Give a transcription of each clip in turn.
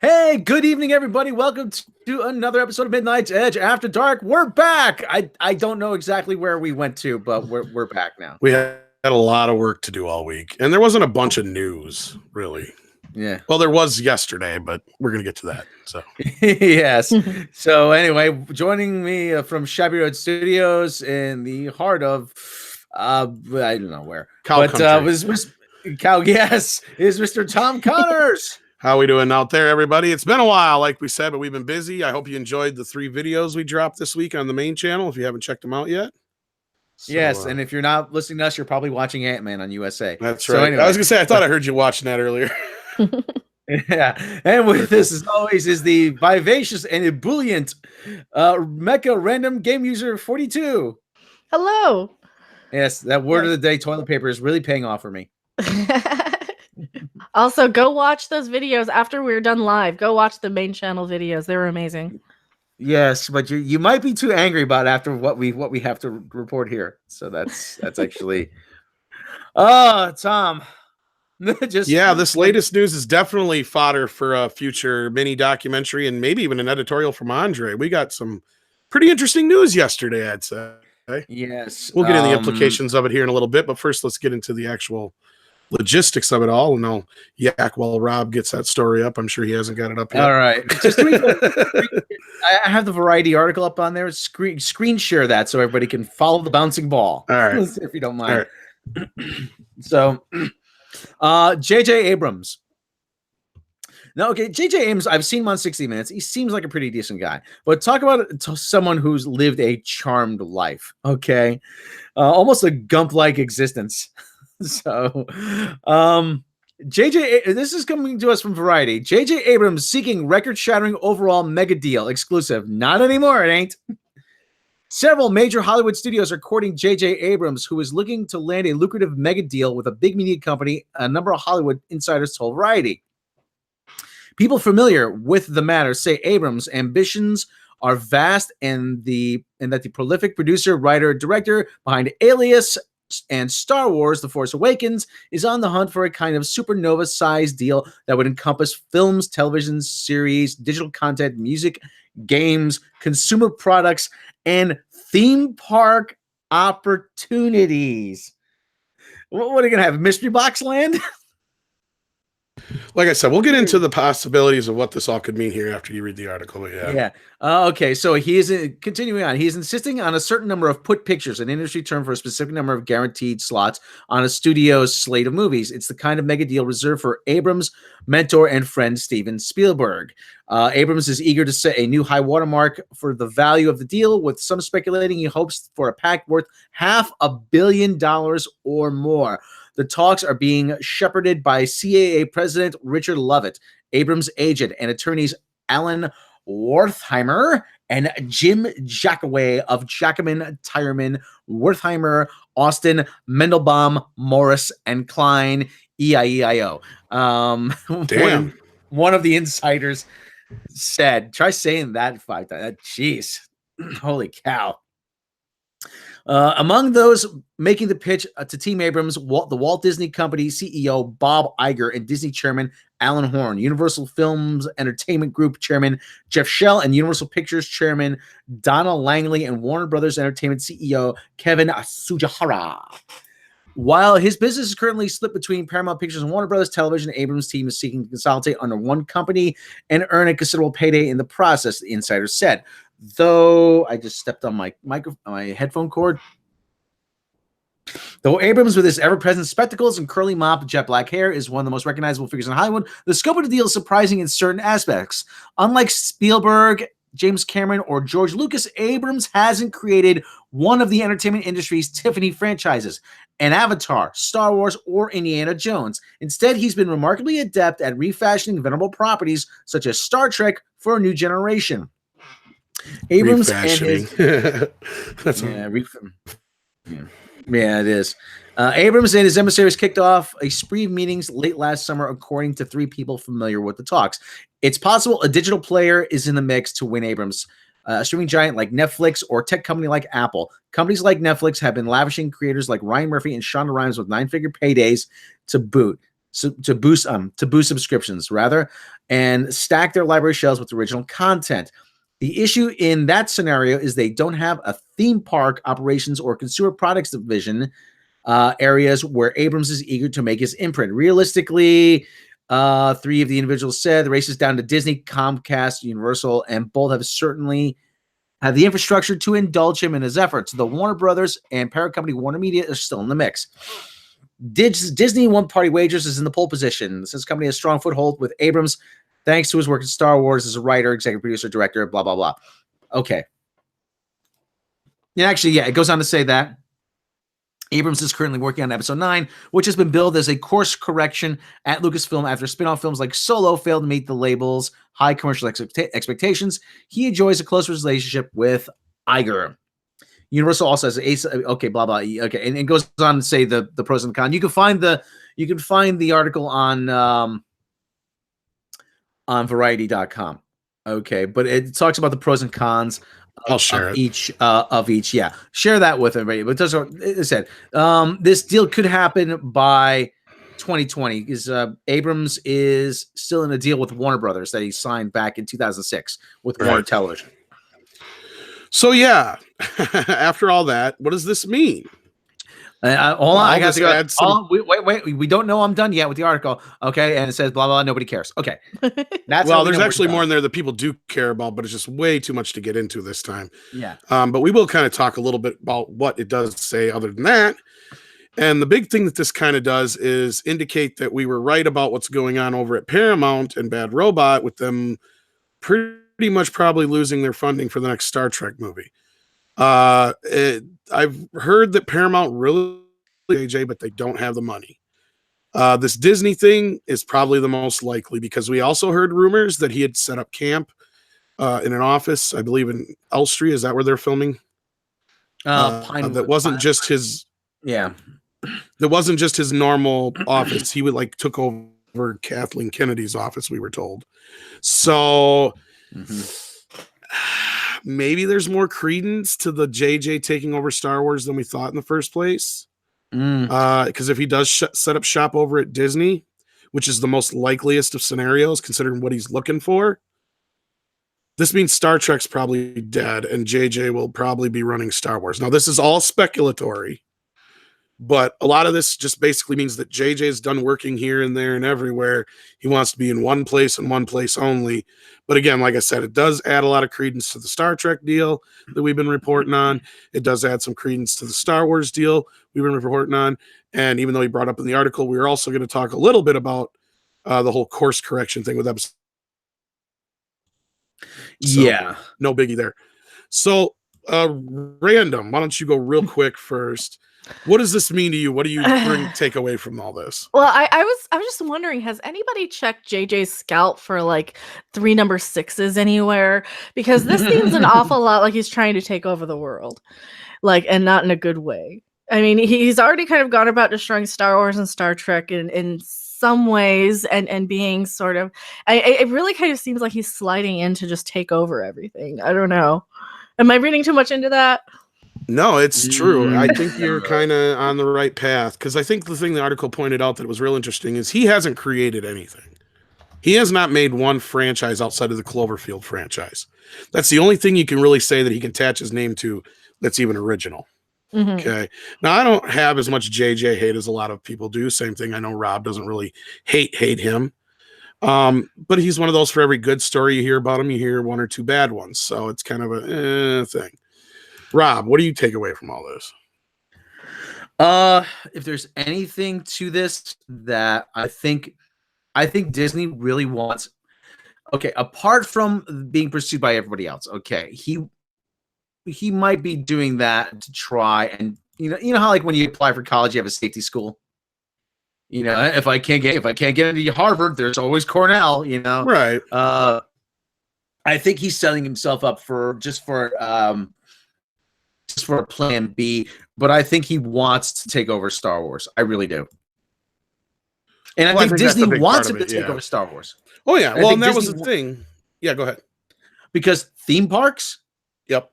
Hey, good evening, everybody. Welcome to another episode of Midnight's Edge After Dark. We're back. I don't know exactly where we went to, but we're back now. We had a lot of work to do all week, and there wasn't a bunch of news, really. Yeah. Well, there was yesterday, but we're going to get to that. So yes. So anyway, joining me from Shabby Road Studios in the heart of I don't know where. Cow country. Was Cow? Yes, is Mr. Tom Connors. How we doing out there, everybody? It's been a while, like we said, but we've been busy. I hope you enjoyed the 3 videos we dropped this week on the main channel if you haven't checked them out yet. So, yes, and if you're not listening to us, you're probably watching Ant-Man on USA. That's right. Anyway. I was going to say, I thought I heard you watching that earlier. Yeah, and with this, as always, is the vivacious and ebullient Mecha Random Game User 42. Hello. Yes, that word of the day, toilet paper, is really paying off for me. Also, go watch those videos after we're done live. Go watch the main channel videos. They were amazing. Yes, but you might be too angry about after what we have to report here. So that's actually Tom. This latest news is definitely fodder for a future mini documentary and maybe even an editorial from Andre. We got some pretty interesting news yesterday, I'd say. Yes. We'll get into the implications of it here in a little bit, but first let's get into the actual logistics of it all, and I'll yak while Rob gets that story up. I'm sure he hasn't got it up yet. All right. I have the Variety article up on there. Screen share that so everybody can follow the bouncing ball. All right. If you don't mind. So, J.J. Abrams. Now, okay, J.J. Abrams, I've seen him on 60 Minutes. He seems like a pretty decent guy. But talk about someone who's lived a charmed life, okay? Almost a Gump-like existence. So, this is coming to us from Variety. J.J. Abrams seeking record-shattering overall mega deal exclusive. Not anymore, it ain't. Several major Hollywood studios are courting J.J. Abrams, who is looking to land a lucrative mega deal with a big media company, a number of Hollywood insiders told Variety. People familiar with the matter say Abrams' ambitions are vast and that the prolific producer, writer, director behind Alias and Star Wars The Force Awakens is on the hunt for a kind of supernova-sized deal that would encompass films, television series, digital content, music, games, consumer products, and theme park opportunities. What are you going to have, Mystery Box Land? Like I said, we'll get into the possibilities of what this all could mean here after you read the article. Yeah. Okay. So he is continuing on. He is insisting on a certain number of put pictures, an industry term for a specific number of guaranteed slots on a studio's slate of movies. It's the kind of mega deal reserved for Abrams' mentor and friend Steven Spielberg. Abrams is eager to set a new high watermark for the value of the deal, with some speculating he hopes for a pact worth $500 million or more. The talks are being shepherded by CAA President Richard Lovett, Abrams' agent, and attorneys Alan Wertheimer and Jim Jackaway of Jackman, Tyerman, Wertheimer, Austin, Mendelbaum, Morris, and Klein, EIEIO. Damn. One of the insiders said, try saying that 5 times. Jeez. Holy cow. Among those making the pitch to Team Abrams, the Walt Disney Company CEO Bob Iger and Disney Chairman Alan Horn, Universal Films Entertainment Group Chairman Jeff Shell, and Universal Pictures Chairman Donna Langley, and Warner Brothers Entertainment CEO Kevin Tsujihara. While his business is currently split between Paramount Pictures and Warner Brothers Television, Abrams' team is seeking to consolidate under one company and earn a considerable payday in the process, the insider said. Though I just stepped on my headphone cord. Though Abrams, with his ever-present spectacles and curly mop jet black hair, is one of the most recognizable figures in Hollywood, the scope of the deal is surprising in certain aspects. Unlike Spielberg, James Cameron, or George Lucas, Abrams hasn't created one of the entertainment industry's Tiffany franchises, an Avatar, Star Wars, or Indiana Jones. Instead, he's been remarkably adept at refashioning venerable properties such as Star Trek for a new generation. Abrams and his it is. Abrams and his emissaries kicked off a spree of meetings late last summer, according to 3 people familiar with the talks. It's possible a digital player is in the mix to win Abrams. A streaming giant like Netflix or tech company like Apple. Companies like Netflix have been lavishing creators like Ryan Murphy and Shonda Rhimes with 9-figure paydays to boot. to boost subscriptions rather, and stack their library shelves with original content. The issue in that scenario is they don't have a theme park operations or consumer products division areas where Abrams is eager to make his imprint. Realistically, 3 of the individuals said the race is down to Disney, Comcast, Universal, and both have certainly have the infrastructure to indulge him in his efforts. The Warner Brothers and parent company Warner Media are still in the mix. Disney one-party wagers is in the pole position. Since company has a strong foothold with Abrams, thanks to his work in Star Wars as a writer, executive producer, director, blah, blah, blah. Okay. Yeah, actually, yeah, it goes on to say that Abrams is currently working on episode 9, which has been billed as a course correction at Lucasfilm after spin-off films like Solo failed to meet the label's high commercial expectations. He enjoys a close relationship with Iger. Universal also has ace. Okay, blah blah. Okay, and it goes on to say the pros and cons. You can find the article on Variety.com. Okay, but it talks about the pros and cons. I'll share each. Yeah, share that with everybody. But it said this deal could happen by 2020 because Abrams is still in a deal with Warner Brothers that he signed back in 2006 with Warner Television. So yeah, after all that, what does this mean? Hold on, I got to go. Wait. We don't know I'm done yet with the article. Okay, and it says blah blah. Nobody cares. Okay, that's there's actually more in there that people do care about, but it's just way too much to get into this time. Yeah. But we will kind of talk a little bit about what it does say other than that. And the big thing that this kind of does is indicate that we were right about what's going on over at Paramount and Bad Robot with them pretty much probably losing their funding for the next Star Trek movie. I've heard that Paramount really JJ, but they don't have the money. This Disney thing is probably the most likely because we also heard rumors that he had set up camp in an office, I believe in Elstree. Is that where they're filming? That wasn't just his. Yeah, that wasn't just his normal office. He would took over Kathleen Kennedy's office. We were told. So. Maybe there's more credence to the JJ taking over Star Wars than we thought in the first place. Because if he does set up shop over at Disney, which is the most likeliest of scenarios, considering what he's looking for, this means Star Trek's probably dead and JJ will probably be running Star Wars. Now, this is all speculatory, but a lot of this just basically means that JJ's done working here and there and everywhere. He wants to be in one place and one place only. But again, like I said, it does add a lot of credence to the Star Trek deal that we've been reporting on. It does add some credence to the Star Wars deal we've been reporting on. And even though he brought up in the article, we are also going to talk a little bit about the whole course correction thing with episode. So, yeah. No biggie there. So, Random, why don't you go real quick first? What does this mean to you? What do you take away from all this? Well, I was just wondering, has anybody checked JJ's scalp for 3 number 6s anywhere? Because this seems an awful lot like he's trying to take over the world, and not in a good way. I mean, he's already kind of gone about destroying Star Wars and Star Trek in some ways, and being sort of, it really kind of seems like he's sliding in to just take over everything. I don't know. Am I reading too much into that? No, it's true. I think you're kind of on the right path because I think the thing the article pointed out that was real interesting is he hasn't created anything. He has not made one franchise outside of the Cloverfield franchise. That's the only thing you can really say that he can attach his name to that's even original. Mm-hmm. Okay. Now, I don't have as much JJ hate as a lot of people do. Same thing. I know Rob doesn't really hate him. But he's one of those for every good story you hear about him, you hear 1 or 2 bad ones. So it's kind of a thing. Rob, what do you take away from all this? If there's anything to this that I think Disney really wants, okay, apart from being pursued by everybody else, okay, he might be doing that to try and you know how when you apply for college you have a safety school. If I can't get into Harvard, there's always Cornell. Right. I think he's setting himself up for a plan B, but I think he wants to take over Star Wars. I really do. And I think Disney wants him to take over Star Wars. Oh, yeah. Well, and that was the thing. Yeah, go ahead. Because theme parks? Yep.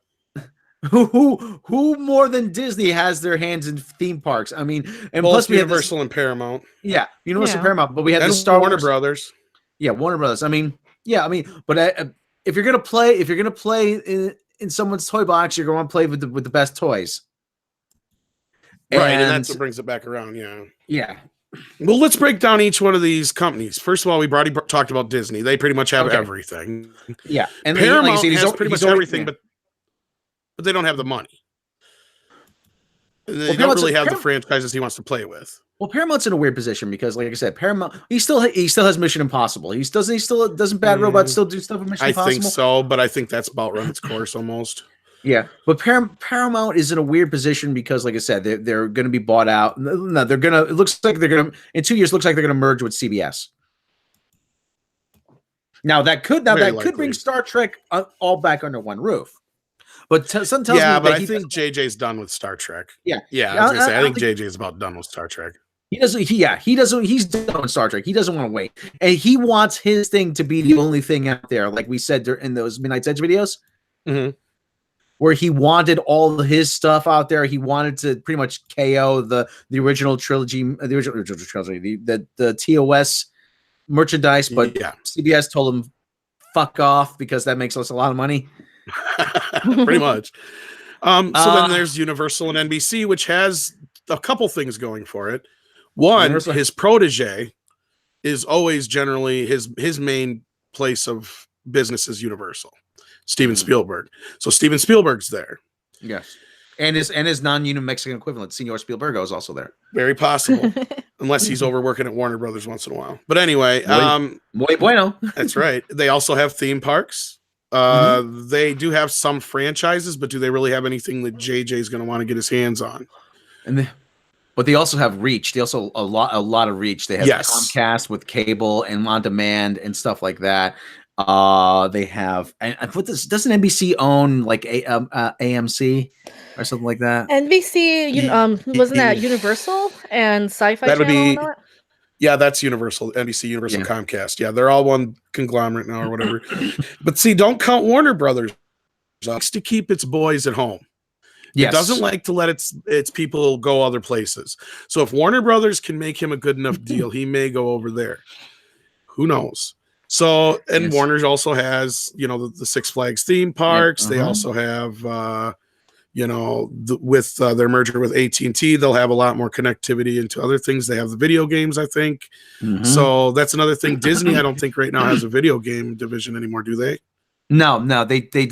Who more than Disney has their hands in theme parks? I mean, and Both plus we have Universal and Paramount. Universal Yeah. Paramount, but we have the And Star Warner Wars. Brothers. Yeah, Warner Brothers. I mean, but if you're gonna play, in someone's toy box, you're going to play with the best toys. Right, and that's what brings it back around. Yeah. Well, let's break down each one of these companies. First of all, we already talked about Disney. They pretty much have everything. Yeah, and Paramount has pretty much everything, but they don't have the money. They don't really have the franchises he wants to play with. Well, Paramount's in a weird position because, like I said, Paramount he still has Mission Impossible. Doesn't Bad Robot still do stuff with Mission Impossible? I think so, but I think that's about run its course almost. Yeah, but Paramount is in a weird position because, like I said, they're going to be bought out. No, they're gonna. It looks like they're gonna in 2 years. Looks like they're going to merge with CBS. Now that could bring Star Trek all back under one roof. But some tells me but I think JJ's done with Star Trek. Yeah. I was gonna say I think JJ's about done with Star Trek. He doesn't. He's done with Star Trek. He doesn't want to wait, and he wants his thing to be the only thing out there, like we said in those Midnight's Edge videos. Mm-hmm. Where he wanted all of his stuff out there. He wanted to pretty much KO the original trilogy, the TOS merchandise, but CBS told him fuck off because that makes us a lot of money. Pretty much. So then there's Universal and NBC, which has a couple things going for it. One, his protege is always generally his main place of business is Universal. Steven Spielberg. So Steven Spielberg's there. Yes. And his non-union Mexican equivalent, Senor Spielbergo, is also there. Very possible. Unless he's overworking at Warner Brothers once in a while. But anyway, muy bueno. That's right. They also have theme parks. They do have some franchises, but do they really have anything that JJ is going to want to get his hands on? But they also have reach. They also a lot of reach. They have Comcast with cable and on demand and stuff like that. They have, and what doesn't NBC own like AMC or something like that? NBC, wasn't that Universal and Sci-Fi that would Channel? That's Universal, NBC, Universal, Comcast. Yeah, they're all one conglomerate now or whatever. But see, don't count Warner Brothers. It likes to keep its boys at home. It doesn't like to let its people go other places. So if Warner Brothers can make him a good enough deal, he may go over there. Who knows? So, and Warner also has, the Six Flags theme parks. They also have, with their merger with AT&T, they'll have a lot more connectivity into other things. They have the video games, I think. So that's another thing. Disney, I don't think right now has a video game division anymore, do they? No, they closed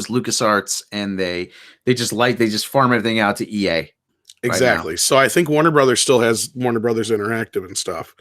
LucasArts and they just farm everything out to EA. Exactly. Right, so I think Warner Brothers still has Warner Brothers Interactive and stuff.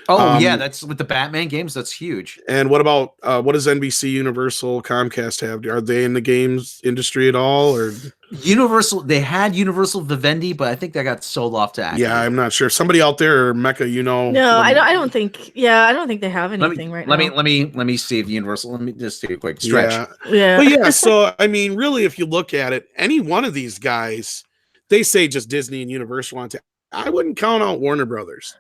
Oh, that's with the Batman games. That's huge. And what about what does NBC, Universal, Comcast have? Are they in the games industry at all? Or Universal? They had Universal Vivendi, but I think that got sold off to Acme. Yeah, I'm not sure. Somebody out there, or Mecca, No, I don't think. Yeah, I don't think they have anything now. Let me see if Universal. Let me just take a quick stretch. Yeah. But so I mean, really, if you look at it, any one of these guys, they say just Disney and Universal on. I wouldn't count out Warner Brothers.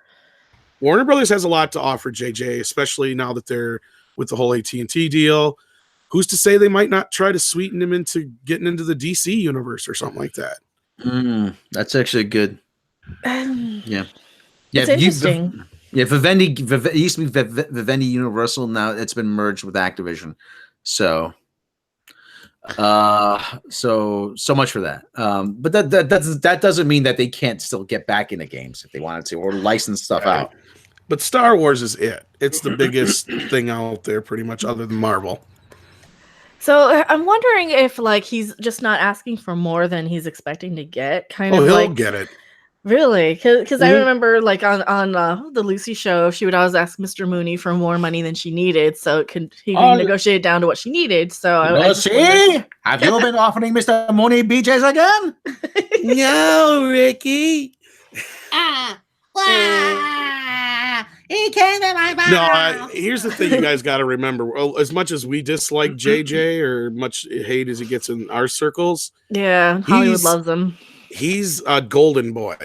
Warner Brothers has a lot to offer JJ, especially now that they're with the whole AT&T deal. Who's to say they might not try to sweeten him into getting into the DC universe or something like that? That's actually good. Yeah. It's interesting. Vivendi it used to be Vivendi Universal. Now it's been merged with Activision. So much for that. But that doesn't mean that they can't still get back into games if they wanted to or license stuff out. But Star Wars is it. It's the biggest thing out there, pretty much, other than Marvel. So I'm wondering if he's just not asking for more than he's expecting to get. He'll get it. Really? Because I remember on the Lucy show, she would always ask Mr. Mooney for more money than she needed, so he negotiated down to what she needed. So have you been offering Mr. Mooney BJs again? No, Ricky. He came in my mouth. No, here's the thing you guys got to remember. Well, as much as we dislike JJ or much hate as he gets in our circles, Hollywood loves him. He's a golden boy.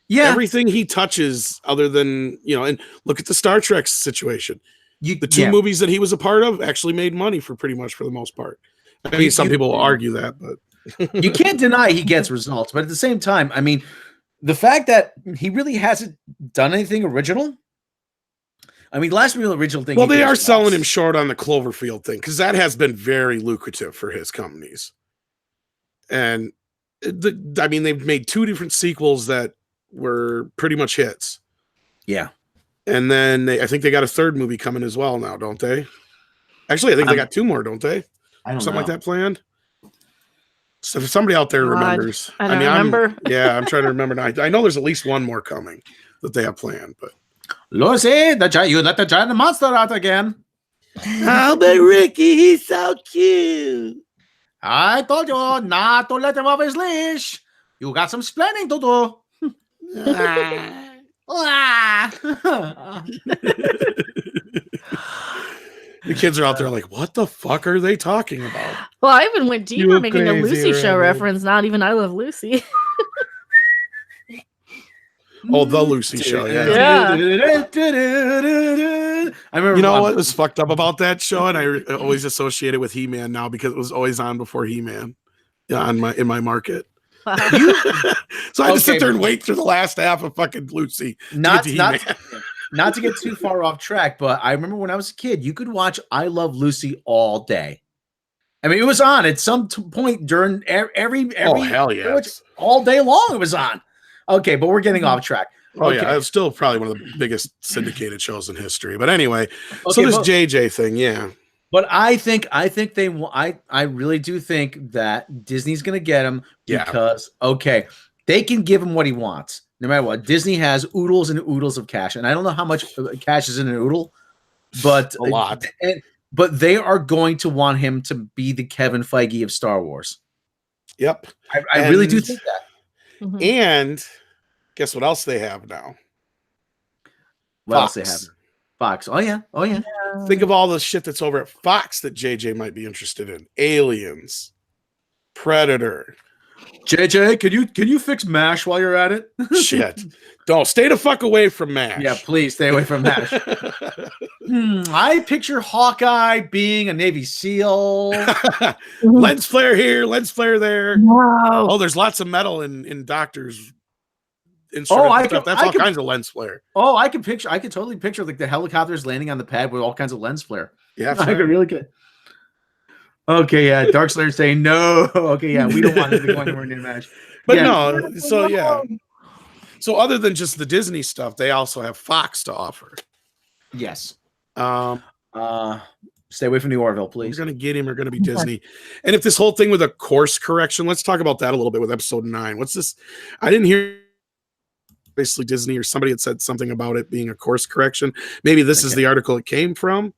Yeah. Everything he touches, other than, and look at the Star Trek situation. The two movies that he was a part of actually made money for the most part. I mean, some people will argue that, but you can't deny he gets results. But at the same time, I mean, the fact that he really hasn't done anything original. I mean, last real original thing. Well, they are selling him short on the Cloverfield thing because that has been very lucrative for his companies. And I mean, they've made 2 different sequels that were pretty much hits. Yeah. And then I think they got a 3rd movie coming as well now, don't they? Actually, I think they got 2 more, don't they? I don't Something know. like that planned. So if somebody out there remembers, I don't remember. I'm trying to remember now. I know there's at least 1 more coming that they have planned, but. Lucy, you let the giant monster out again. Oh, but Ricky, he's so cute. I told you not to let him off his leash. You got some splaining to do. The kids are out there like, what the fuck are they talking about? Well, I even went deeper making a crazy, Lucy show Rebel. reference, not even I Love Lucy. Oh, the Lucy show, yeah. I remember. You know what was fucked up about that show, and I always associate it with He-Man now because it was always on before He-Man, in my market. Wow. So I had to sit there and wait through the last half of fucking Lucy. Not to get too far off track, but I remember when I was a kid, you could watch I Love Lucy all day. I mean, it was on at some point during every oh hell yeah, all day long it was on. Okay, but we're getting off track. Oh okay. yeah, it's still probably one of the biggest syndicated shows in history. But anyway, so this JJ thing, yeah. But I think I really do think that Disney's going to get him because they can give him what he wants no matter what. Disney has oodles and oodles of cash, and I don't know how much cash is in an oodle, but a lot. But they are going to want him to be the Kevin Feige of Star Wars. Yep, I really do think that. Mm-hmm. And guess what else they have now? What else they have? Fox. Oh yeah. Think of all the shit that's over at Fox that JJ might be interested in. Aliens, Predator. JJ, can you fix MASH while you're at it? Shit. Don't stay the fuck away from MASH. Yeah, please stay away from MASH. I picture Hawkeye being a Navy SEAL. Lens flare here, lens flare there. Wow. Oh, there's lots of metal in doctors. That's all kinds of lens flare. Oh, I could totally picture like the helicopters landing on the pad with all kinds of lens flare. Yeah, I could really good. Okay, yeah, Dark Slayer saying no. Okay, yeah, we don't want him to go anywhere near MASH. But no, so yeah. So other than just the Disney stuff, they also have Fox to offer. Yes. Stay away from the Orville, please. We're gonna get him. We're gonna be Disney. And if this whole thing with a course correction, let's talk about that a little bit with episode 9. What's this? I didn't hear. Basically, Disney or somebody had said something about it being a course correction. Maybe this is the article it came from.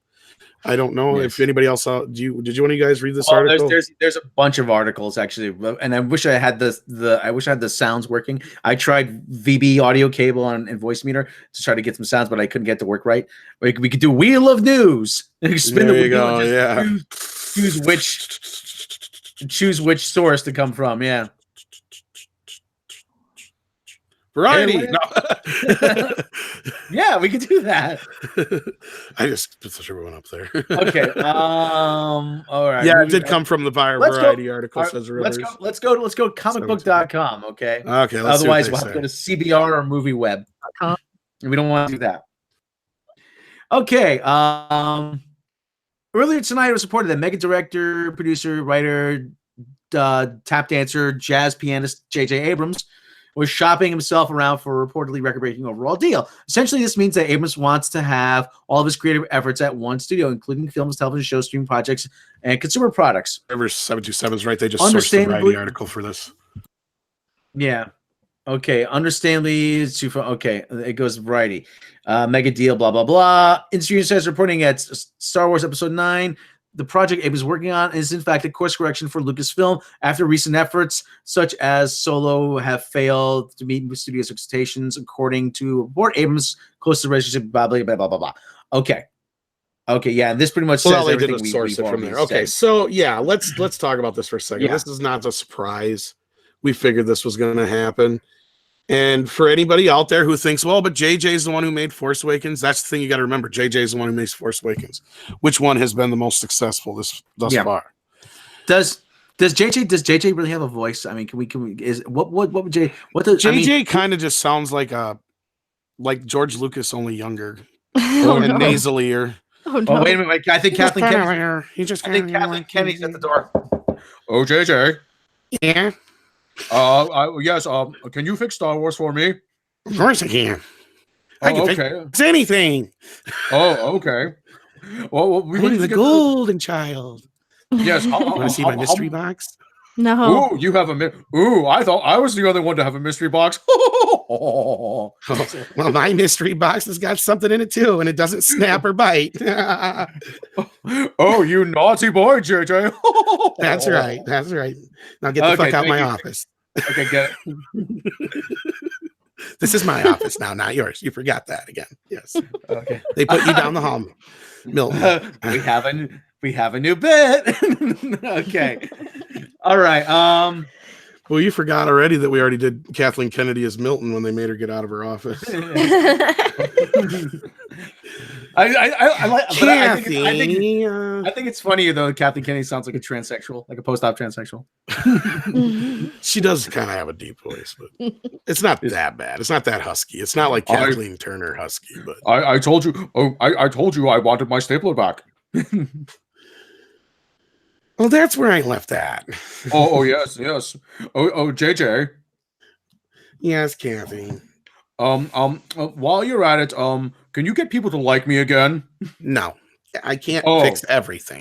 I don't know if anybody else saw. Did you one of you guys read this article? There's a bunch of articles actually, and I wish I had the sounds working. I tried VB audio cable and Voicemeeter to try to get some sounds, but I couldn't get to work right. We could do Wheel of News. Spin there you go. Yeah. Choose which source to come from. Yeah. Variety. No. Yeah, we could do that. I just put everyone up there. Okay. All right. Yeah, it did come from the Variety article. Let's go comicbook.com. Okay. Okay. Otherwise, we'll have to go to CBR or MovieWeb. We don't want to do that. Okay. Earlier tonight, it was reported that mega director, producer, writer, tap dancer, jazz pianist J.J. Abrams was shopping himself around for a reportedly record-breaking overall deal. Essentially, this means that Abrams wants to have all of his creative efforts at one studio, including films, television shows, streaming projects, and consumer products. Whatever 727 is right. They just sourced the Variety article for this. Yeah. Okay. Understandably, it goes Variety. Mega deal, blah, blah, blah. Industry Insights reporting at Star Wars Episode 9. The project Abe is working on is, in fact, a course correction for Lucasfilm after recent efforts, such as Solo, have failed to meet studio's expectations, according to report. Abrams close to the relationship, blah, blah, blah, blah, blah, blah. Okay, yeah, this pretty much says everything we source it from there. Okay, so yeah, let's talk about this for a second. Yeah. This is not a surprise. We figured this was going to happen. And for anybody out there who thinks, well, but JJ's the one who made Force Awakens, that's the thing you got to remember. JJ's the one who makes Force Awakens. Which one has been the most successful thus far? Does JJ really have a voice? I mean, can we is what would JJ kind of just sounds like George Lucas, only younger and nasalier. Oh no! Oh wait a minute! I think Kathleen Kennedy's Kathleen Kennedy's at the door. Oh JJ. Yeah. Yes. Can you fix Star Wars for me? Of course I can. I can fix anything. Oh, okay. Well, I'm the golden child. Yes. Want to see my mystery box? No. Ooh, you have I thought I was the other one to have a mystery box. Well, my mystery box has got something in it too, and it doesn't snap or bite. Oh, you naughty boy, JJ. That's right. That's right. Now get the fuck out of my office. Okay, get it. This is my office now, not yours. You forgot that again. Yes. Okay. They put you down the hall, Milton. We have a new bit. Okay. All right. Well, you forgot already that we already did Kathleen Kennedy as Milton when they made her get out of her office. I think it's funny though. Kathleen Kennedy sounds like a transsexual, like a post-op transsexual. She does kind of have a deep voice, but it's not that bad. It's not that husky. It's not like Kathleen Turner husky. But I told you. Oh, I told you I wanted my stapler back. Well, that's where I left that. Oh yes. Oh JJ. Yes, Kathy. While you're at it, can you get people to like me again? No, I can't fix everything.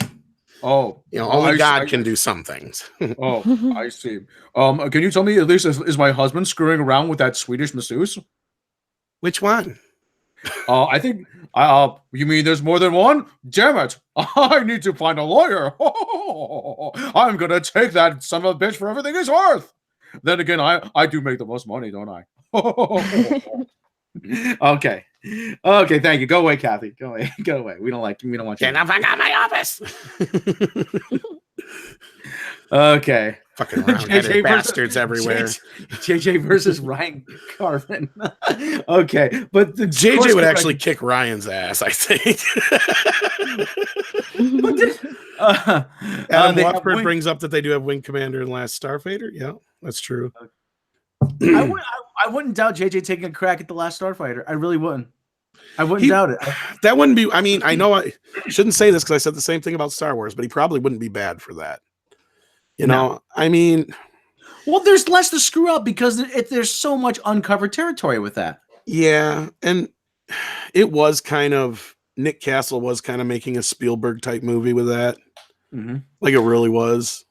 Oh, only God can do some things. Oh, I see. Can you tell me at least is my husband screwing around with that Swedish masseuse? Which one? I think. You mean there's more than one? Damn it! I need to find a lawyer. I'm gonna take that son of a bitch for everything it's worth. Then again, I do make the most money, don't I? Okay. Thank you. Go away, Kathy. Go away. We don't want you. Get the fuck out of my office. Okay. Fucking round-headed bastards everywhere. JJ versus Ryan Carvin. Okay, but the JJ would actually kick Ryan's ass, I think. Adam Watford brings up that they do have Wing Commander in Last Starfighter. Yeah, that's true. I wouldn't doubt JJ taking a crack at the Last Starfighter. I really wouldn't. I wouldn't doubt it. That wouldn't be. I mean, I know I shouldn't say this because I said the same thing about Star Wars, but he probably wouldn't be bad for that. You know, I mean, well, there's less to screw up because there's so much uncovered territory with that. Yeah, and it was kind of Nick Castle was kind of making a Spielberg type movie with that, like it really was.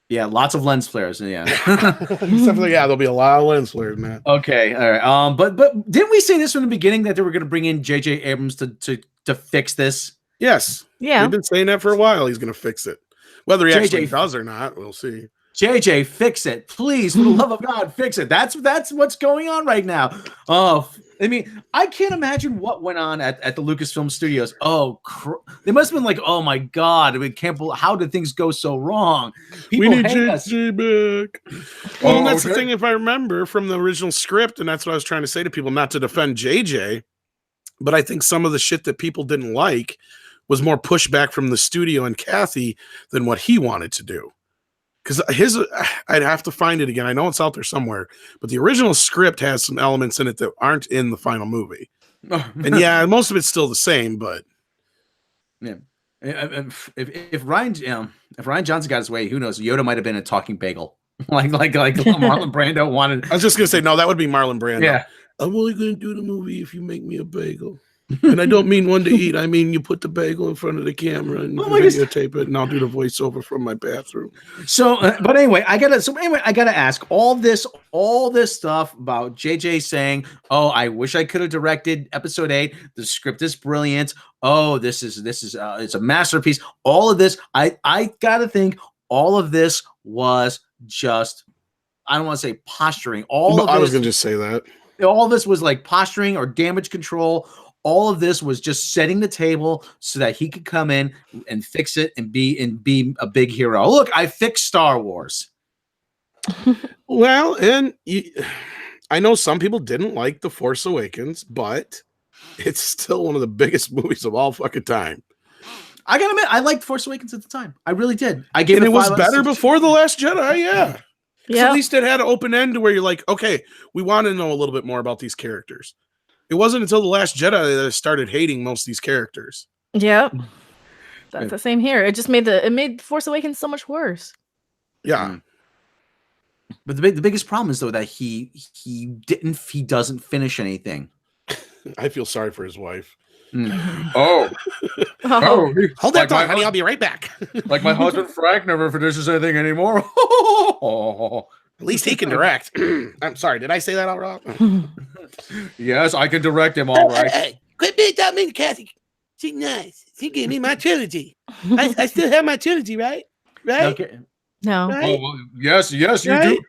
Yeah, lots of lens flares. Yeah, there'll be a lot of lens flares, man. Okay, all right. But didn't we say this from the beginning that they were going to bring in J.J. Abrams to fix this? Yes. Yeah, we've been saying that for a while. He's going to fix it. Whether he actually does or not, we'll see. JJ, fix it, please, for the love of God, fix it. That's what's going on right now. Oh, I mean, I can't imagine what went on at the Lucasfilm Studios. Oh, they must have been like, oh my God, we can't believe, how did things go so wrong? We need JJ back. Well, that's the thing. If I remember from the original script, and that's what I was trying to say to people, not to defend JJ, but I think some of the shit that people didn't like was more pushback from the studio and Kathy than what he wanted to do. Because I'd have to find it again. I know it's out there somewhere, but the original script has some elements in it that aren't in the final movie. And yeah, most of it's still the same, but yeah. If Ryan Johnson got his way, who knows? Yoda might have been a talking bagel, like Marlon Brando wanted. I was just gonna say no, that would be Marlon Brando. Yeah, I'm only gonna do the movie if you make me a bagel. And I don't mean one to eat. I mean, you put the bagel in front of the camera and videotape it, and I'll do the voiceover from my bathroom. So, but anyway, I gotta ask all this stuff about JJ saying, "Oh, I wish I could have directed episode 8. The script is brilliant. Oh, this is it's a masterpiece." All of this, I gotta think, all of this was just, I don't want to say posturing. I was gonna just say that. All of this was like posturing or damage control. All of this was just setting the table so that he could come in and fix it and be a big hero. Look, I fixed Star Wars. Well, and I know some people didn't like The Force Awakens, but it's still one of the biggest movies of all fucking time. I gotta admit, I liked Force Awakens at the time. I really did. I gave and it it was 5 out of better 6. before The Last Jedi, yeah. Yeah. At least it had an open end to where you're like, okay, we want to know a little bit more about these characters. It wasn't until The Last Jedi that I started hating most of these characters. Yep. That's the same here. It just made Force Awakens so much worse. Yeah. But the biggest problem is though that he doesn't finish anything. I feel sorry for his wife. Oh, hold that thought, honey. I'll be right back. Like my husband Frank never finishes anything anymore. At least he can direct. I'm sorry. Did I say that all wrong? Yes, I can direct him all right. Hey, quit being that mean, Kathy. She's nice. She gave me my trilogy. I still have my trilogy, right? Right? Okay. No. Right? Oh, well, yes, you Right? do.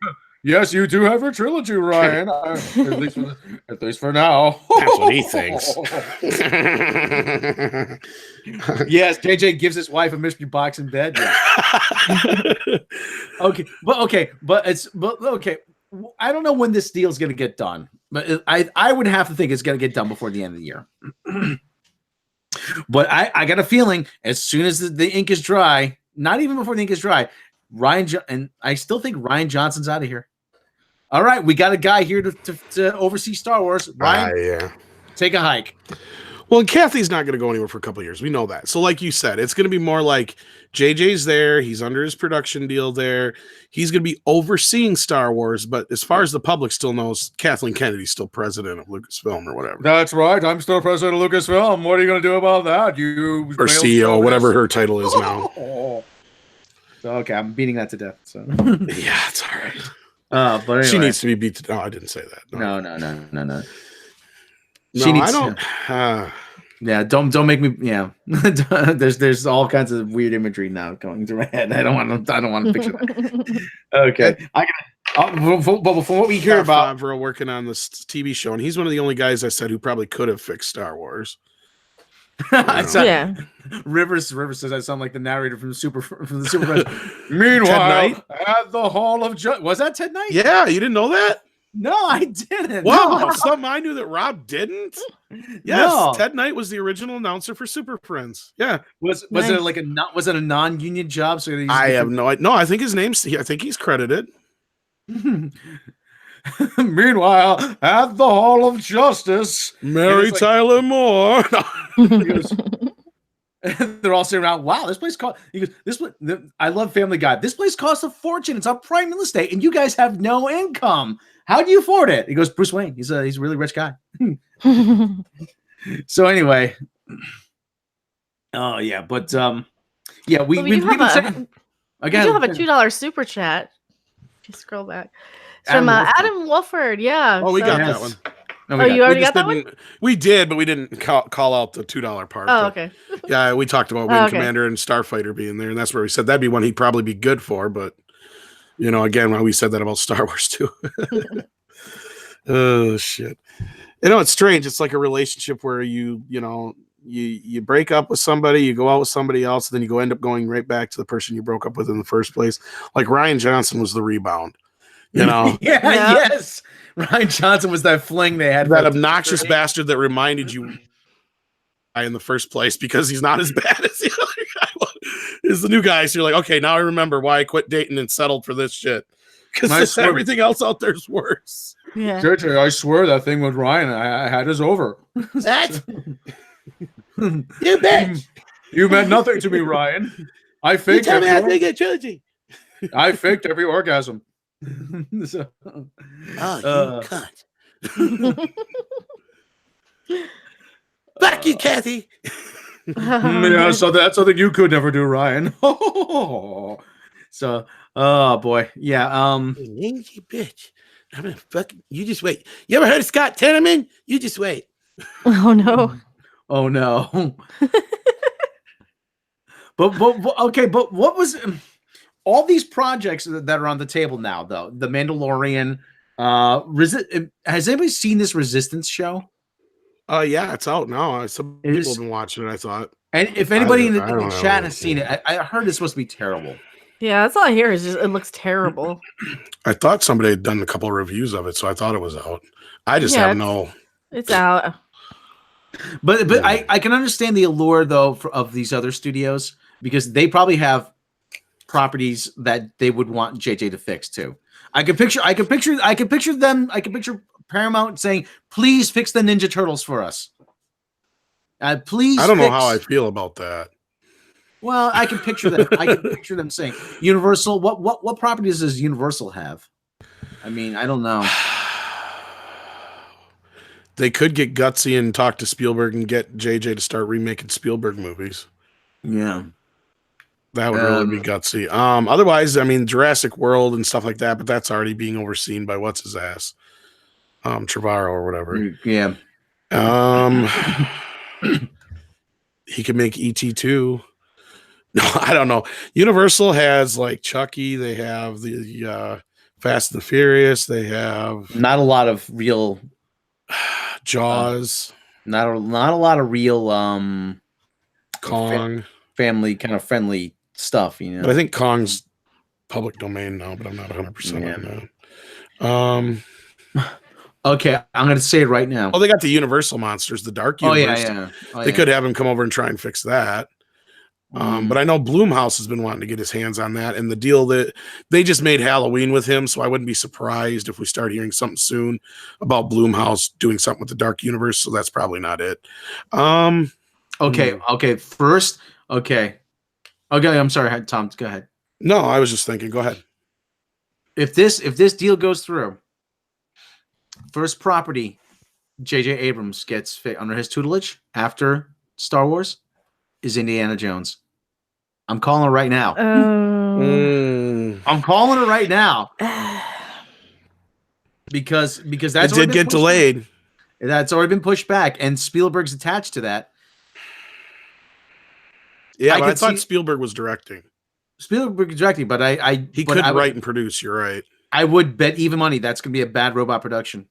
Yes, you do have a trilogy, Ryan. At least for now. That's what he thinks. Yes, JJ gives his wife a mystery box in bed. Yeah. Okay. I don't know when this deal is going to get done, but I would have to think it's going to get done before the end of the year. But I got a feeling as soon as the ink is dry, not even before the ink is dry, and I still think Rian Johnson's out of here. All right, we got a guy here to oversee Star Wars. Ryan, yeah. take a hike. Well, Kathy's not going to go anywhere for a couple of years. We know that. So like you said, it's going to be more like JJ's there. He's under his production deal there. He's going to be overseeing Star Wars. But as far as the public still knows, Kathleen Kennedy's still president of Lucasfilm or whatever. That's right. I'm still president of Lucasfilm. What are you going to do about that? Or CEO, whatever her title is now. Okay, I'm beating that to death. So yeah, it's all right. But anyway. She needs to be beat. No, I didn't say that. No. No, She needs. I don't. Yeah, don't make me. Yeah, there's all kinds of weird imagery now going through my head. I don't want to picture that. Okay, but before what we hear about Favreau working on this TV show, and he's one of the only guys I said who probably could have fixed Star Wars. Yeah. Rivers says I sound like the narrator from the Super Friends. Meanwhile, at the Hall of Justice, was that Ted Knight? Yeah, you didn't know that? No, I didn't. Wow, No. something I knew that Rob didn't. Yes, No. Ted Knight was the original announcer for Super Friends. Yeah, Was Nice. it like was it a non-union job? So I have no idea. No, I think his name's. I think he's credited. Meanwhile, at the Hall of Justice, Mary it's like- Tyler Moore. he goes, they're all sitting around. Wow, this place cost. He goes, I love Family Guy. This place costs a fortune. It's on prime real estate, and you guys have no income. How do you afford it? He goes, Bruce Wayne. He's a really rich guy. So anyway, oh yeah, but yeah, we do we've been saying We again. do have a $2 super chat. If you scroll back. It's Adam from Wolford. Adam Wolford. Yeah. Oh, we got Yes. that one. No, Oh, you already just got that one? didn't- We did, but we didn't call out the $2 part. Oh, but okay. Yeah, we talked about Wing Oh, okay. Commander and Starfighter being there, and that's where we said that'd be one he'd probably be good for. But again, we said that about Star Wars too. Oh shit! It's strange. It's like a relationship where you break up with somebody, you go out with somebody else, and then you end up going right back to the person you broke up with in the first place. Like Rian Johnson was the rebound. Yeah. Yes. Ryan Johnson was that fling they had. That obnoxious bastard that reminded you in the first place because he's not as bad as the other guy is the new guy. So you're like, okay, now I remember why I quit dating and settled for this shit. Because everything else out there is worse. Yeah. JJ, I swear that thing with Ryan I had is over. What? You bitch. You meant nothing to me, Ryan. I You faked tell me I every, think a trilogy. I faked every orgasm. So, Oh, you cunt. Fuck you, Kathy. yeah, so that's something you could never do, Ryan. So, oh boy, yeah. You lazy bitch. I'm gonna fucking. You just wait. You ever heard of Scott Tenorman? You just wait. Oh no. Oh no. but okay, but what was all these projects that are on the table now? Though the Mandalorian, has anybody seen this Resistance show? Yeah, it's out now. Some It people is- have been watching it. I thought. And if anybody in I the don't know. chat has seen it, I heard it's supposed to be terrible. Yeah, that's all I hear is just it looks terrible. I thought somebody had done a couple of reviews of it, so I thought it was out. I just Yeah, have no. It's out. But I can understand the allure though of these other studios because they probably have properties that they would want JJ to fix too. I can picture Paramount saying, "Please fix the Ninja Turtles for us." Please. I don't know how I feel about that. Well, I can picture them. I can picture them saying, "Universal, what properties does Universal have?" I mean, I don't know. They could get gutsy and talk to Spielberg and get JJ to start remaking Spielberg movies. Yeah. That would really be gutsy. Otherwise, I mean, Jurassic World and stuff like that, but that's already being overseen by what's his ass, Trevorrow or whatever. Yeah. He could make ET too. No, I don't know. Universal has like Chucky. They have the Fast and the Furious. They have not a lot of real Jaws. Not a lot of real Kong family kind of friendly stuff, you know. But I think Kong's public domain now, but I'm not 100% on that. Okay, I'm going to say it right now. Oh, they got the Universal monsters, the Dark Universe. They could have him come over and try and fix that. But I know Blumhouse has been wanting to get his hands on that, and the deal that they just made Halloween with him, so I wouldn't be surprised if we start hearing something soon about Blumhouse doing something with the Dark Universe, so that's probably not it. Okay, first, okay, I'm sorry, Tom, go ahead. No, I was just thinking, go ahead. If this deal goes through, first property J.J. Abrams gets fit under his tutelage after Star Wars is Indiana Jones. I'm calling it right now. I'm calling it right now. Because that's it did get delayed. That's already been pushed back, and Spielberg's attached to that. Yeah, I thought Spielberg was directing. Spielberg directing, but he could write and produce. You're right. I would bet even money that's going to be a bad robot production.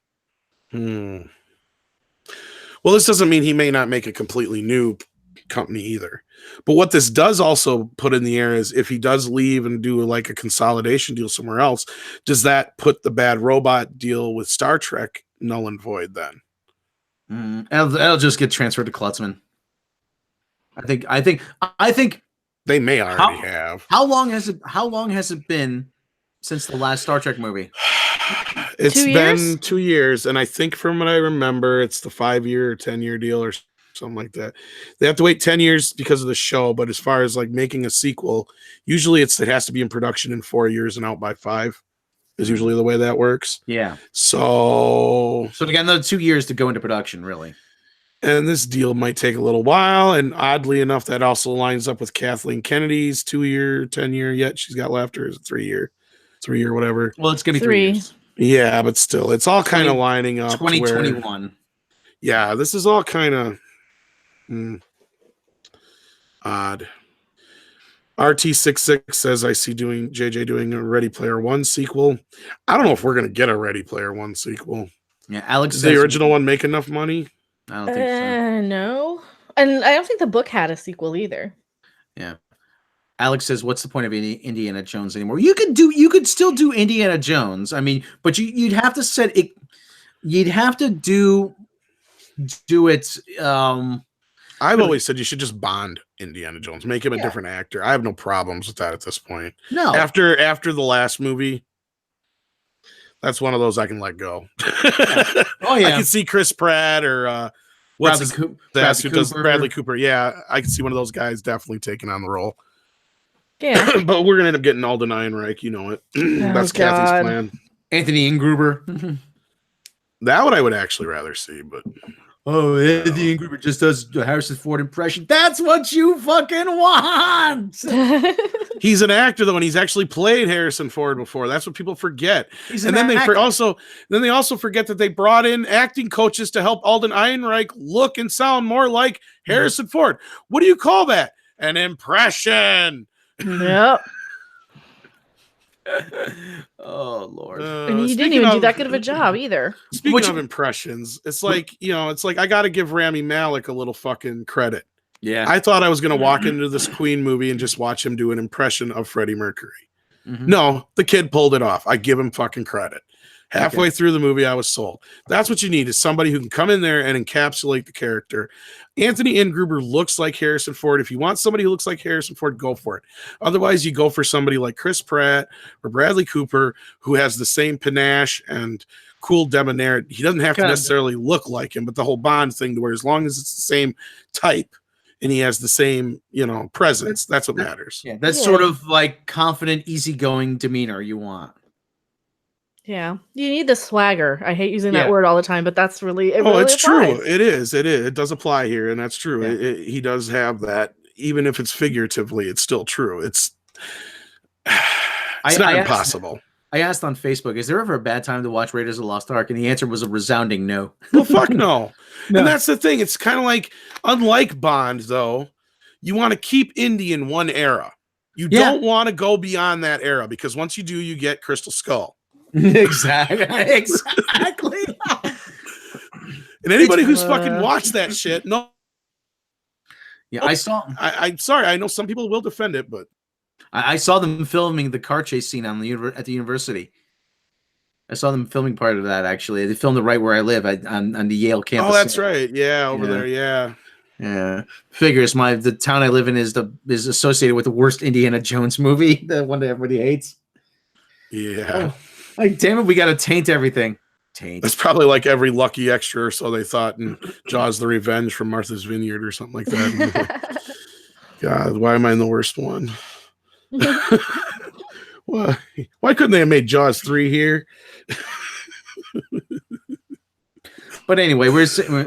Well, this doesn't mean he may not make a completely new company either. But what this does also put in the air is if he does leave and do like a consolidation deal somewhere else, does that put the bad robot deal with Star Trek null and void then? It'll just get transferred to Klutzman. I think they may already have. How long has it been since the last Star Trek movie? It's been 2 years, and I think from what I remember, it's the 5-year or 10-year deal or something like that. They have to wait 10 years because of the show, but as far as like making a sequel, usually it has to be in production in 4 years and out by 5 is usually the way that works. Yeah. So they got another 2 years to go into production, really. And this deal might take a little while, and oddly enough, that also lines up with Kathleen Kennedy's 2-year, 10-year yet she's got left, or is it 3-year? 3-year, whatever. Well, it's gonna be 3 years. Yeah, but still, it's all kind of lining up. 2021. Yeah, this is all kind of odd. RT66 says, I see JJ doing a Ready Player One sequel. I don't know if we're going to get a Ready Player One sequel. Yeah, Alex Does the original one make enough money? I don't think so. No. And I don't think the book had a sequel either. Yeah. Alex says, what's the point of Indiana Jones anymore? You could still do Indiana Jones. I mean, but you'd have to set it. You'd have to do it. I've always said you should just bond Indiana Jones, make him a different actor. I have no problems with that at this point. No, after the last movie, that's one of those I can let go. Oh yeah, I can see Chris Pratt or Bradley Cooper. Yeah, I can see one of those guys definitely taking on the role. Yeah, but we're gonna end up getting Alden Ehrenreich. You know it. That's Kathy's plan. Anthony Ingruber. That one I would actually rather see, but. Anthony Ingruber just does the Harrison Ford impression. That's what you fucking want. He's an actor though, and he's actually played Harrison Ford before. That's what people forget. Then they also forget that they brought in acting coaches to help Alden Ehrenreich look and sound more like Harrison Ford. What do you call that? An impression. Yep. Oh Lord! And he didn't even do that good of a job either. Speaking of impressions, it's like I got to give Rami Malek a little fucking credit. Yeah, I thought I was going to walk into this Queen movie and just watch him do an impression of Freddie Mercury. No, the kid pulled it off. I give him fucking credit. Halfway through the movie, I was sold. That's what you need, is somebody who can come in there and encapsulate the character. Anthony Ingruber looks like Harrison Ford. If you want somebody who looks like Harrison Ford, go for it. Otherwise, you go for somebody like Chris Pratt or Bradley Cooper, who has the same panache and cool debonair. He doesn't have to necessarily look like him, but the whole Bond thing, to where as long as it's the same type and he has the same, presence, that's what matters. Yeah, that's sort of like confident, easygoing demeanor you want. Yeah, you need the swagger. I hate using that word all the time, but that's really it. It's true. It is. It does apply here, and that's true. Yeah. He does have that, even if it's figuratively. It's still true. It's not impossible. I asked on Facebook, is there ever a bad time to watch Raiders of the Lost Ark? And the answer was a resounding no. Well, fuck no. And that's the thing. It's kind of like, unlike Bond, though, you want to keep Indy in one era. You don't want to go beyond that era, because once you do, you get Crystal Skull. Exactly. And anybody who's fucking watched that shit, no. Yeah, I saw. I'm sorry. I know some people will defend it, but I saw them filming the car chase scene at the university. I saw them filming part of that, actually. They filmed it right where I live, on the Yale campus. Oh, that's right. Yeah, over there. Yeah. Yeah. Figures the town I live in is associated with the worst Indiana Jones movie, the one that everybody hates. Yeah. Like, damn it, we got to taint everything. That's probably like every lucky extra, or so they thought, in Jaws: The Revenge from Martha's Vineyard or something like that. God, why am I in the worst one? Why couldn't they have made Jaws 3 here? But anyway,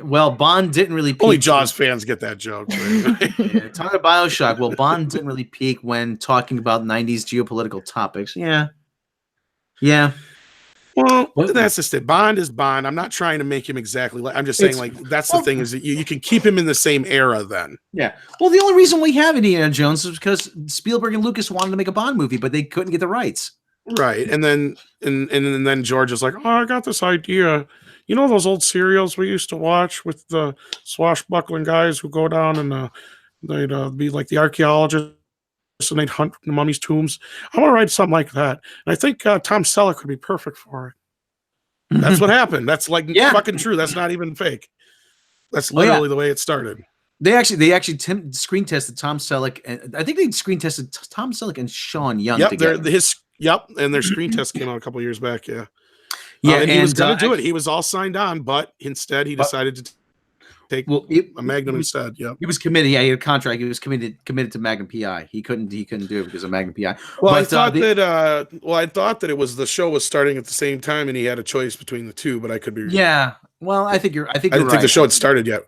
Bond didn't really peak. Only Jaws fans get that joke. Right? Talking about BioShock, Bond didn't really peak when talking about 90s geopolitical topics. Yeah. Well, that's just it. Bond is Bond. I'm not trying to make him exactly like. I'm just saying, like, that's the thing, is that you can keep him in the same era then. Yeah. Well, the only reason we have Indiana Jones is because Spielberg and Lucas wanted to make a Bond movie, but they couldn't get the rights. Right. And then George is like, oh, I got this idea. You know those old serials we used to watch with the swashbuckling guys who go down and they'd be like the archaeologists, and they'd hunt the mummy's tombs. I want to write something like that. And I think Tom Selleck would be perfect for it. That's what happened. That's like fucking true. That's not even fake. That's literally the way it started. They actually screen tested Tom Selleck, and I think they screen tested Tom Selleck and Sean Young together. And their screen test came out a couple years back. Yeah. And he was going to do it. He was all signed on, but instead he decided to take a Magnum instead. Yeah, he was committed. Yeah, he had a contract. He was committed to Magnum PI. He couldn't do it because of Magnum PI. Well, I thought that it was the show was starting at the same time, and he had a choice between the two. But I could be. Yeah. Well, I think you're. I didn't think the show had started yet.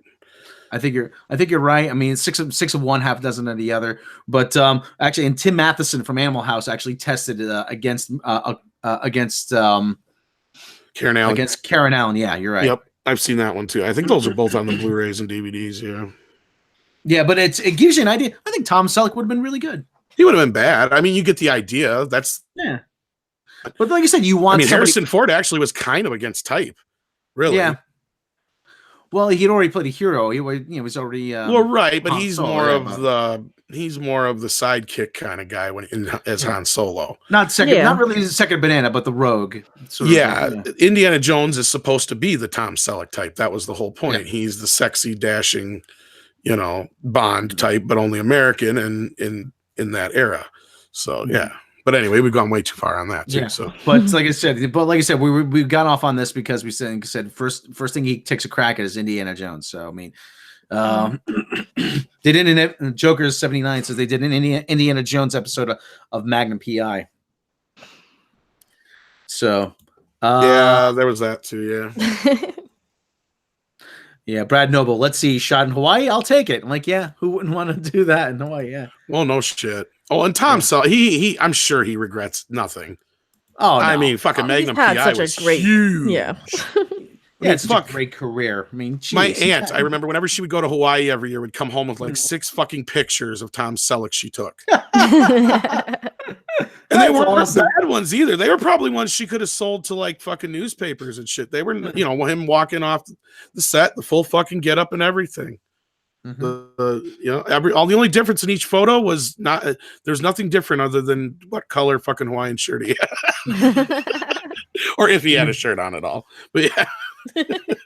I think you're right. I mean, it's six of one, half dozen of the other. But actually, and Tim Matheson from Animal House actually tested against Karen Allen. Against Karen Allen. Yeah, you're right. Yep. I've seen that one too. I think those are both on the Blu-rays and DVDs. Yeah. Yeah, but it gives you an idea. I think Tom Selleck would have been really good. He would have been bad. I mean, you get the idea. Yeah. But like I said, you want. Harrison Ford actually was kind of against type. Really. Yeah. Well, he'd already played a hero. He was already. Right, but he's more of the sidekick kind of guy as Han Solo. Not really the second banana, but the rogue. Indiana Jones is supposed to be the Tom Selleck type. That was the whole point. Yeah. He's the sexy, dashing, Bond type, but only American and in that era. So yeah. But anyway, we've gone way too far on that too. Yeah. So, but like I said, we got off on this because we said first thing he takes a crack at is Indiana Jones. So I mean, they did in Joker's 79 says they did an Indiana Jones episode of Magnum PI. So there was that too. Yeah. Yeah, Brad Noble. Let's see, shot in Hawaii. I'll take it. I'm like, yeah, who wouldn't want to do that in Hawaii? Yeah. Well, no shit. Oh, and Tom Selleck, I'm sure he regrets nothing. Oh, no. I mean, fucking Magnum PI was huge. Yeah. It's a great career. I mean, geez. My aunt, I remember whenever she would go to Hawaii every year, would come home with like 6 fucking pictures of Tom Selleck she took. And they weren't bad ones either. They were probably ones she could have sold to like fucking newspapers and shit. They were, him walking off the set, the full fucking get up and everything. Mm-hmm. All the only difference in each photo was there's nothing different other than what color fucking Hawaiian shirt he had. or if he had a shirt on at all. But yeah.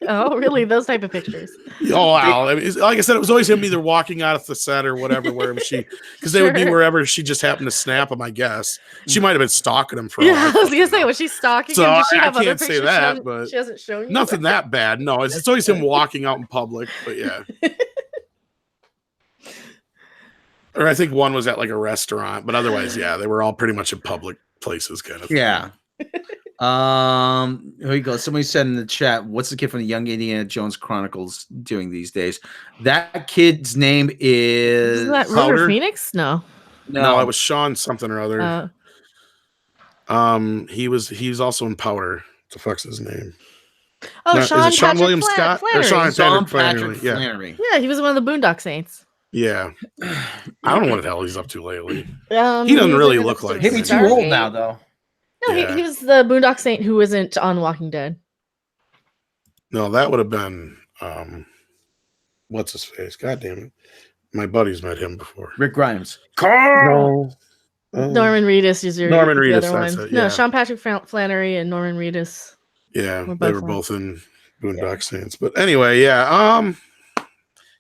Oh, really? Those type of pictures. Oh wow! I mean, like I said, it was always him either walking out of the set or whatever, wherever because they would be wherever she just happened to snap him. I guess she might have been stalking him for. Yeah, I was gonna say, was she stalking so him? Did she have I other can't pictures say that, but she hasn't shown you? nothing that bad. No, it's always him walking out in public. But yeah, or I think one was at like a restaurant, but otherwise, yeah, they were all pretty much in public places, kind of thing. Yeah. Here we go. Somebody said in the chat, what's the kid from the Young Indiana Jones Chronicles doing these days? That kid's name is Isn't that Powder? River Phoenix? No, it was Sean something or other. He's also in Powder. What the fuck's his name? Oh, No, Sean, is it Sean Patrick William Scott? Or Flannery. Sean Patrick Flannery. Yeah. Flannery. Yeah, he was one of the Boondock Saints. Yeah. I don't know what the hell he's up to lately. He He doesn't was really in look like Hit me him. too old now, though. No, Yeah. he was the Boondock Saint who isn't on Walking Dead. No, that would have been what's his face? God damn it. My buddy's met him before. Rick Grimes. No. Norman Reedus is your Norman the Reedus, other that's one. it, No, yeah. Sean Patrick Flannery and Norman Reedus. Yeah, We're they both were on. both in Boondock Saints. But anyway, yeah.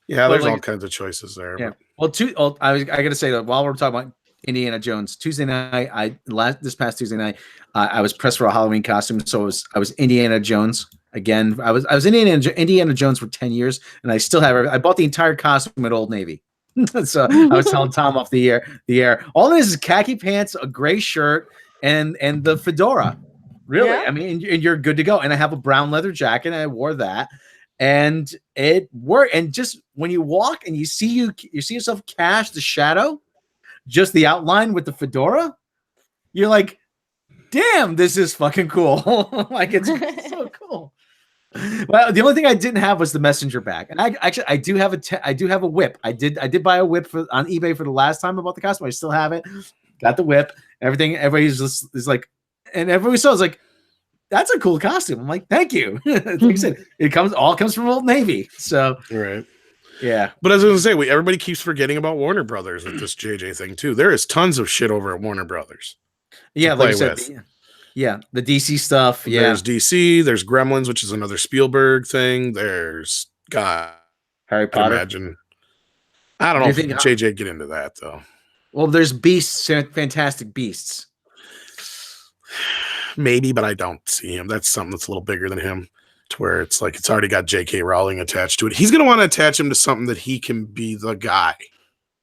Yeah, there's like- all kinds of choices there. Yeah. Well, I gotta say that while we're talking about Indiana Jones, Tuesday night, this past Tuesday night, I was pressed for a Halloween costume, so I was Indiana Jones again. I was Indiana Jones for 10 years, and I still have. I bought the entire costume at Old Navy. So I was telling Tom off the air. All this is khaki pants, a gray shirt, and the fedora. Really, Yeah. Oh, I mean, and you're good to go. And I have a brown leather jacket, and I wore that. And it worked. And just when you walk and you see yourself cast the shadow, just the outline with the fedora, you're like, damn, this is fucking cool. Like it's so cool. Well, the only thing I didn't have was the messenger bag, and I do have a whip. I did buy a whip on eBay for the last time I bought the costume. I still have it. Got the whip. Everything. Everybody's just is like, and everybody saw is like, that's a cool costume. I'm like, thank you. Like I said, it comes from Old Navy. So Right. yeah. But as I was going to say, everybody keeps forgetting about Warner Brothers with this JJ thing too. There is tons of shit over at Warner Brothers. Yeah, play like I said, with. the DC stuff. Yeah. There's DC. There's Gremlins, which is another Spielberg thing. There's God. Harry I Potter. imagine. I don't know if JJ get into that though. Well, there's Beasts, Fantastic Beasts. Maybe, but I don't see him. That's something that's a little bigger than him, to where it's like it's already got J.K. Rowling attached to it. He's going to want to attach him to something that he can be the guy.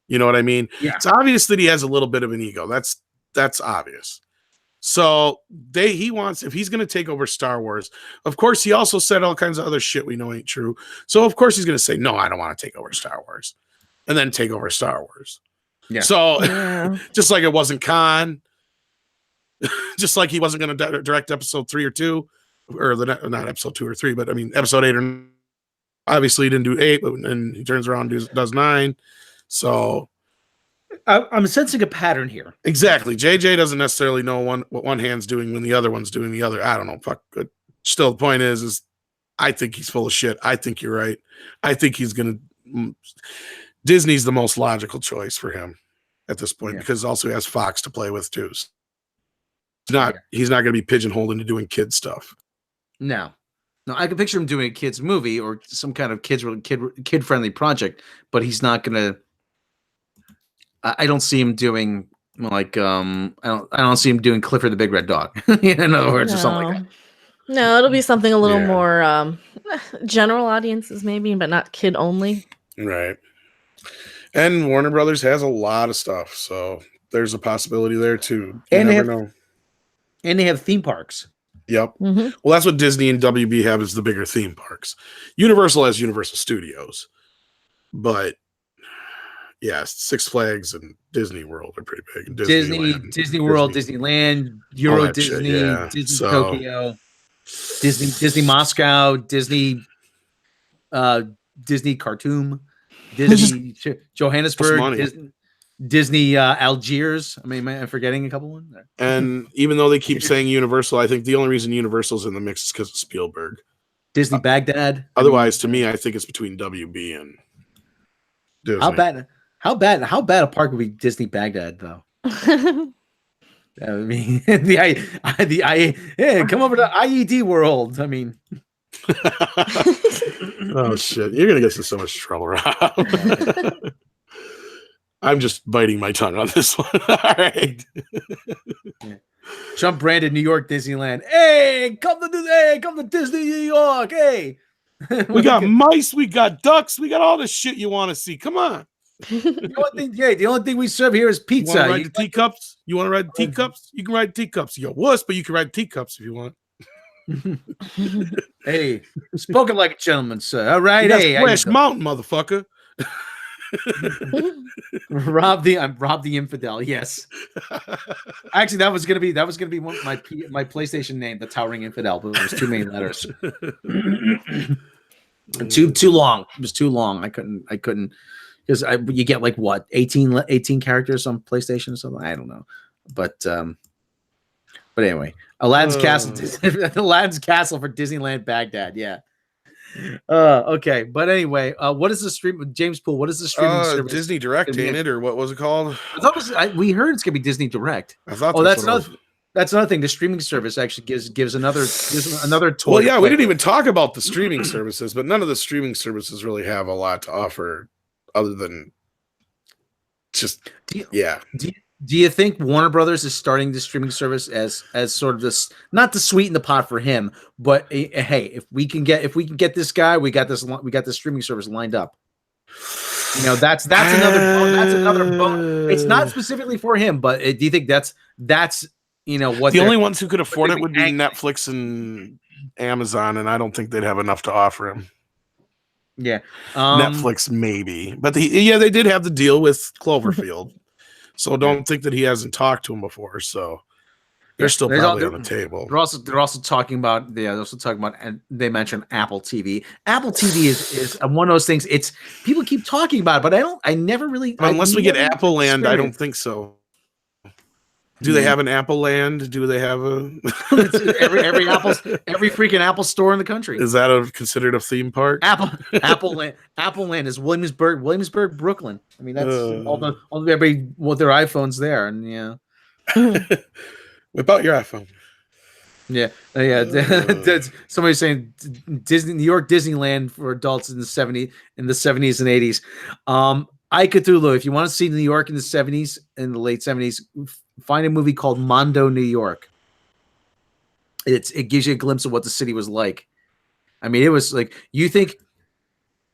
You know what I mean? Yeah. It's obvious that he has a little bit of an ego. That's obvious. So he wants, if he's going to take over Star Wars, of course, he also said all kinds of other shit we know ain't true. So of course he's going to say, no, I don't want to take over Star Wars, and then take over Star Wars. Yeah. So Yeah. just like it wasn't Khan, just like he wasn't going to direct episode 3 or 2, or not episode 2 or 3, but I mean episode 8 or obviously he didn't do 8, but and he turns around and does 9. So I'm sensing a pattern here. exactly, JJ doesn't necessarily know what one hand's doing when the other one's doing the other. I don't know. Fuck. But still, the point is I think he's full of shit. I think you're right. I think he's gonna. Disney's the most logical choice for him at this point, because also he has Fox to play with too. He's not going to be pigeonholed into doing kid stuff. No, I can picture him doing a kids movie or some kind of kid friendly project, but he's not going to. I don't see him doing like I don't see him doing Clifford the Big Red Dog. In other words, or something like that. No, it'll be something a little Yeah. more general audiences maybe, but not kid only. Right. And Warner Brothers has a lot of stuff, so there's a possibility there too. You And never know. And they have theme parks. Yep. Mhm. Well, that's what Disney and WB have, is the bigger theme parks. Universal has Universal Studios, but yeah, Six Flags and Disney World are pretty big. And Disney World, Disneyland, Euro that shit, Disney, yeah. Disney So- Tokyo, Disney Moscow, Disney Khartoum, Disney Johannesburg, money. Disney Algiers. I mean, am I forgetting a couple ones? And even though they keep saying Universal, I think the only reason Universal's in the mix is because of Spielberg. Disney Baghdad. Otherwise, to me, I think it's between WB and Disney. How bad a park would be Disney Baghdad though? I mean, come over to IED world. I mean, Oh shit! You're gonna get us in so much trouble, Rob. I'm just biting my tongue on this one. All right. Trump branded New York Disneyland. Hey, come to Disney New York. Hey, We got mice, we got ducks, we got all the shit you want to see. Come on. the only thing we serve here is You pizza. want to ride the teacups? You want to ride the teacups? You can ride the teacups. You're wuss, but you can ride teacups if you want. Hey, spoken like a gentleman, sir. All right, That's hey, Splash Mountain, motherfucker. Rob the infidel. Yes, actually, that was gonna be my PlayStation name, the Towering Infidel, but it was too many letters. too long. It was too long. I couldn't because you get like what 18 characters on PlayStation or something. I don't know, but anyway, Aladdin's Castle, Aladdin's Castle for Disneyland Baghdad. Yeah. Okay, but anyway, what is the stream? James Poole, what is the streaming service? Disney Direct, ain't it, or what was it called? I thought we heard it's gonna be Disney Direct. I thought. Oh, that's another thing. The streaming service actually gives another toy. Well, yeah, we didn't even talk about the streaming services, but none of the streaming services really have a lot to offer, other than just Do you think Warner Brothers is starting this streaming service as sort of this, not to sweeten the pot for him, but hey, if we can get this guy, we got this streaming service lined up. You know, that's another bonus. It's not specifically for him, but do you think that's what the only ones who could afford it would be Netflix and Amazon, and I don't think they'd have enough to offer him. Yeah, Netflix maybe, but they did have the deal with Cloverfield. So don't think that he hasn't talked to him before. So they're still probably on the table. They're also talking about and they mentioned Apple TV. Apple TV is one of those things. It's people keep talking about it, but I never really unless we get Apple Land. I don't think so. Do they have an Apple Land? Do they have a every freaking Apple store in the country? Is that considered a theme park? Apple Land is Williamsburg, Brooklyn. I mean, that's all everybody with their iPhones there, and yeah. Whip out your iPhone. Yeah. Somebody's saying New York Disneyland for adults in the 70s and 80s. Cthulhu, if you want to see New York in the 70s, in the late 70s, find a movie called Mondo, New York. It gives you a glimpse of what the city was like. I mean, it was like, you think,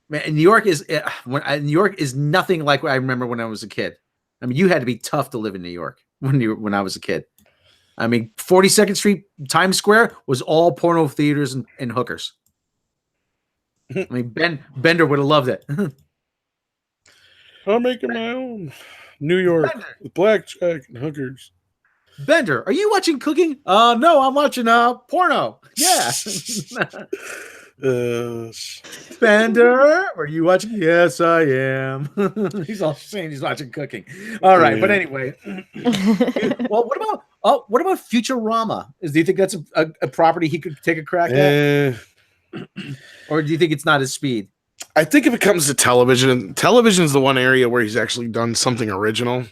man, New York is nothing like what I remember when I was a kid. I mean, you had to be tough to live in New York when I was a kid. I mean, 42nd Street, Times Square was all porno theaters and hookers. I mean, Bender would have loved it. I'm making my own New York with blackjack and hookers. Bender, are you watching Cooking? No, I'm watching porno. Yeah. Bender, are you watching? Yes, I am. He's all saying he's watching Cooking. All right, but anyway. Well, what about Futurama? Do you think that's a property he could take a crack at? Or do you think it's not his speed? I think if it comes to television is the one area where he's actually done something original.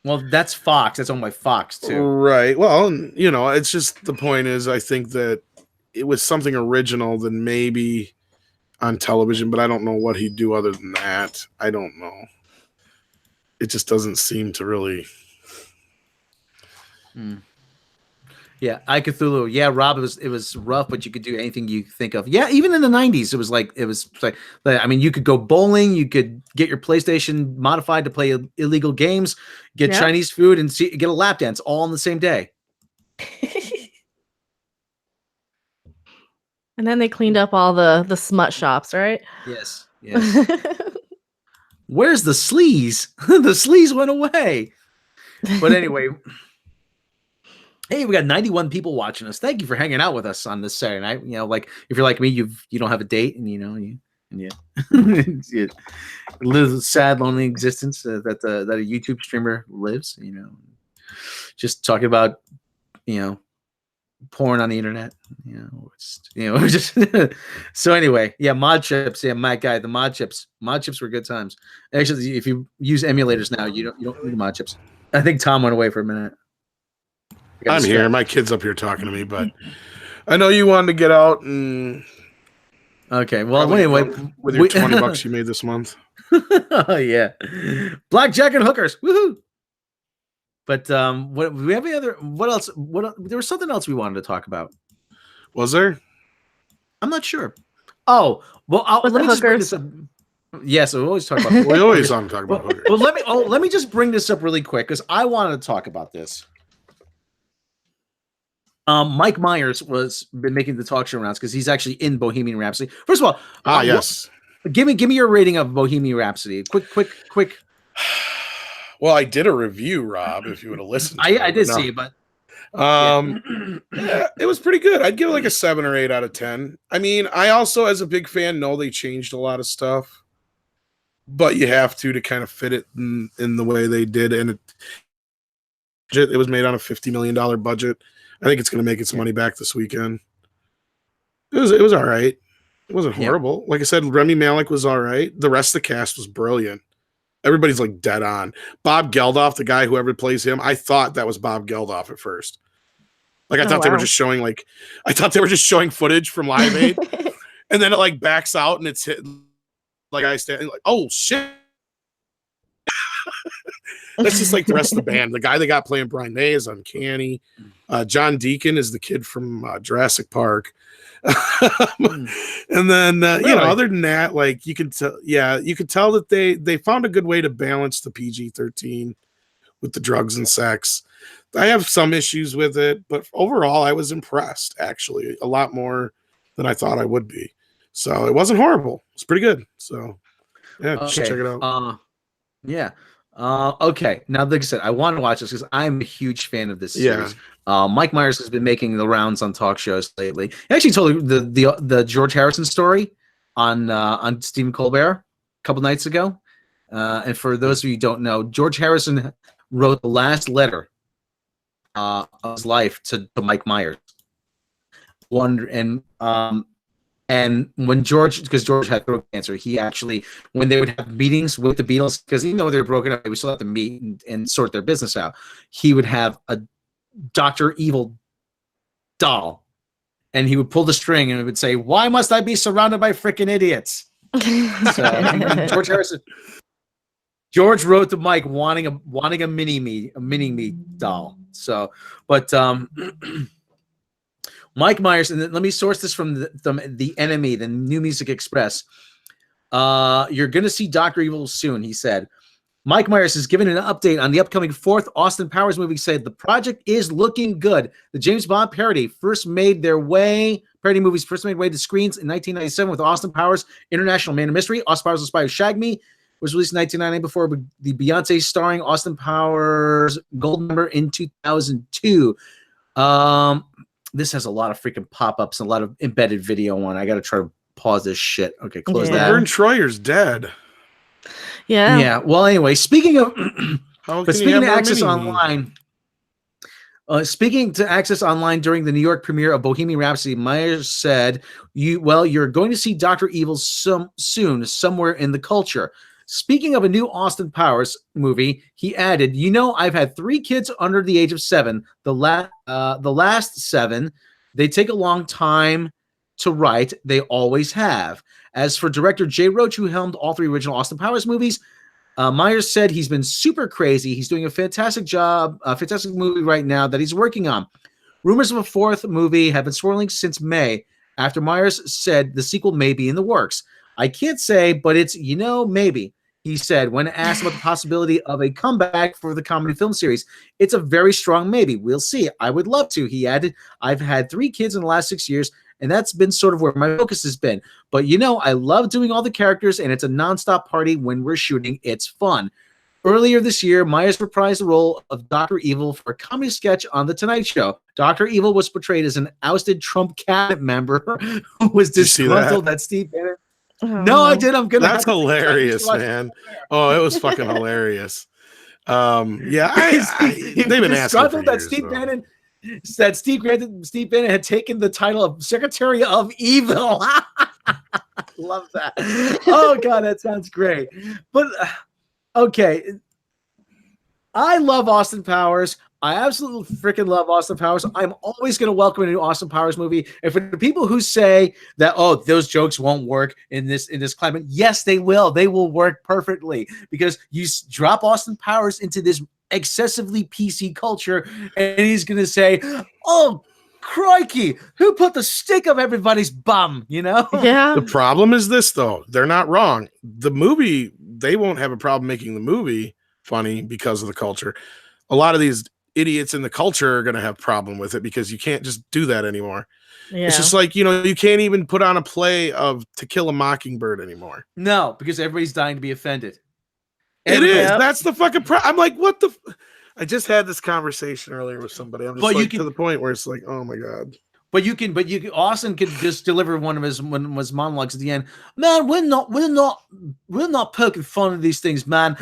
Well, that's Fox. That's owned by Fox too. Right. Well, it's just, the point is, I think that it was something original than maybe on television, but I don't know what he'd do other than that. I don't know. It just doesn't seem to really. Yeah, Cthulhu. Yeah, Rob, it was rough, but you could do anything you think of. Yeah, even in the 90s, it was like I mean, you could go bowling, you could get your PlayStation modified to play illegal games, get Chinese food, and get a lap dance all on the same day. And then they cleaned up all the smut shops, right? Yes. Where's the sleaze? The sleaze went away. But anyway. Hey, we got 91 people watching us. Thank you for hanging out with us on this Saturday night. Like if you're like me, you don't have a date, and you live a sad, lonely existence that a YouTube streamer lives. Just talking about porn on the internet. Just so anyway, yeah, mod chips. Yeah, Matt guy, the mod chips were good times. Actually, if you use emulators now, you don't need mod chips. I think Tom went away for a minute. I'm here. My kid's up here talking to me, but I know you wanted to get out and. Okay. Well, Probably anyway, with your $20 you made this month. Oh yeah, blackjack and hookers, woohoo! But what do we have any other? What else? There was something else we wanted to talk about. Was there? I'm not sure. Oh well, let me just bring this up. Yes, we always talk about. We always want to talk about hookers. Well, let me just bring this up really quick because I wanted to talk about this. Mike Myers been making the talk show rounds because he's actually in Bohemian Rhapsody. First of all, yes. Give me your rating of Bohemian Rhapsody. Quick. Well, I did a review, Rob. If you would have listened, I did see, but yeah, it was pretty good. I'd give it like a 7 or 8 out of 10. I mean, I also, as a big fan, know they changed a lot of stuff, but you have to kind of fit it in the way they did, and it was made on a $50 million budget. I think it's going to make its money back this weekend. It was all right. It wasn't horrible. Like I said, Rami Malek was all right. The rest of the cast was brilliant. Everybody's like dead on. Bob Geldof, the guy whoever plays him, I thought that was Bob Geldof at first. Like I thought they were just showing footage from Live Aid, and then it like backs out and it's hit like I stand like, oh shit. That's just like the rest of the band. The guy they got playing Brian May is uncanny. John Deacon is the kid from Jurassic Park. And then really? Other than that, like you can tell that they found a good way to balance the PG-13 with the drugs and sex. I have some issues with it, but overall I was impressed, actually, a lot more than I thought I would be. So it wasn't horrible. It's pretty good. So yeah, just check it out. Okay. Now, like I said, I want to watch this because I'm a huge fan of this series. Mike Myers has been making the rounds on talk shows lately. He actually told the George Harrison story on Stephen Colbert a couple nights ago. And for those of you who don't know, George Harrison wrote the last letter of his life to Mike Myers. And when because George had throat cancer, he actually, when they would have meetings with the Beatles, because even though they were broken up, they would still have to meet and sort their business out. He would have a Dr. Evil doll, and he would pull the string and it would say, "Why must I be surrounded by freaking idiots?" So George wrote to Mike wanting a mini me doll. So, but Mike Myers, and let me source this from the NME, the New Music Express. You're going to see Dr. Evil soon, he said. Mike Myers has given an update on the upcoming 4th Austin Powers movie, said the project is looking good. The James Bond parody movies first made their way to screens in 1997 with Austin Powers International Man of Mystery. Austin Powers: The Spy Who Shagged Me was released in 1999 before the Beyonce starring Austin Powers Gold Member in 2002. This has a lot of freaking pop-ups and a lot of embedded video on. I got to try to pause this shit. Okay, close that. Vern Troyer's dead. Yeah. Yeah. Well, anyway, speaking of Access Online, speaking to Access Online during the New York premiere of Bohemian Rhapsody, Myers said, "You're going to see Dr. Evil soon, somewhere in the culture." Speaking of a new Austin Powers movie, he added, "I've had 3 kids under the age of 7. The last 7, they take a long time to write. They always have." As for director Jay Roach, who helmed all 3 original Austin Powers movies, Myers said he's been super crazy. He's doing a fantastic job, a fantastic movie right now that he's working on. Rumors of a 4th movie have been swirling since May, after Myers said the sequel may be in the works. "I can't say, but it's, maybe," he said when asked about the possibility of a comeback for the comedy film series. "It's a very strong maybe. We'll see. I would love to," he added. "I've had 3 kids in the last 6 years, and that's been sort of where my focus has been. But, I love doing all the characters, and it's a nonstop party when we're shooting. It's fun." Earlier this year, Myers reprised the role of Dr. Evil for a comedy sketch on The Tonight Show. Dr. Evil was portrayed as an ousted Trump cabinet member who was disgruntled that Steve Bannon. No, I did. That's hilarious, man. Oh, it was fucking hilarious. They've been asking for years, Steve Bannon said Steve Bannon had taken the title of Secretary of Evil. Love that. Oh God, that sounds great. But okay, I love Austin Powers. I absolutely freaking love Austin Powers. I'm always going to welcome a new Austin Powers movie. And for the people who say that, oh, those jokes won't work in this climate, yes, they will. They will work perfectly because you drop Austin Powers into this excessively PC culture, and he's going to say, oh, crikey, who put the stick up everybody's bum? Yeah. The problem is this, though. They're not wrong. The movie, they won't have a problem making the movie funny because of the culture. A lot of these idiots in the culture are going to have problem with it because you can't just do that anymore. Yeah. It's just like, you can't even put on a play of To Kill a Mockingbird anymore. No, because everybody's dying to be offended. It is. Yep. That's the fucking I'm like, what the I just had this conversation earlier with somebody. I'm just to the point where it's like, oh my God. But Austin could just deliver one of his monologues at the end. Man, we're not poking fun of these things, man,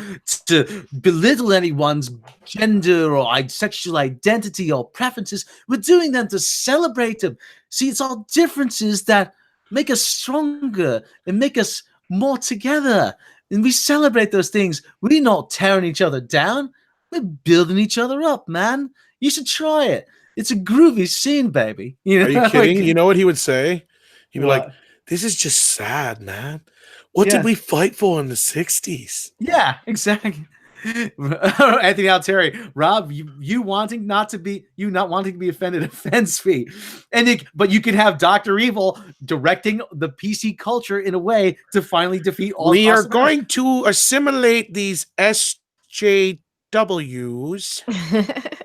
to belittle anyone's gender or sexual identity or preferences. We're doing them to celebrate them. See, it's our differences that make us stronger and make us more together. And we celebrate those things. We're not tearing each other down. We're building each other up, man. You should try it. It's a groovy scene, baby. Are you kidding? You know what he would say? He'd be like, this is just sad, man. What did we fight for in the 60s? Yeah, exactly. Anthony Altieri, Rob, you not wanting to be offended offends me. But you could have Dr. Evil directing the PC culture in a way to finally defeat all. We are going to assimilate these SJWs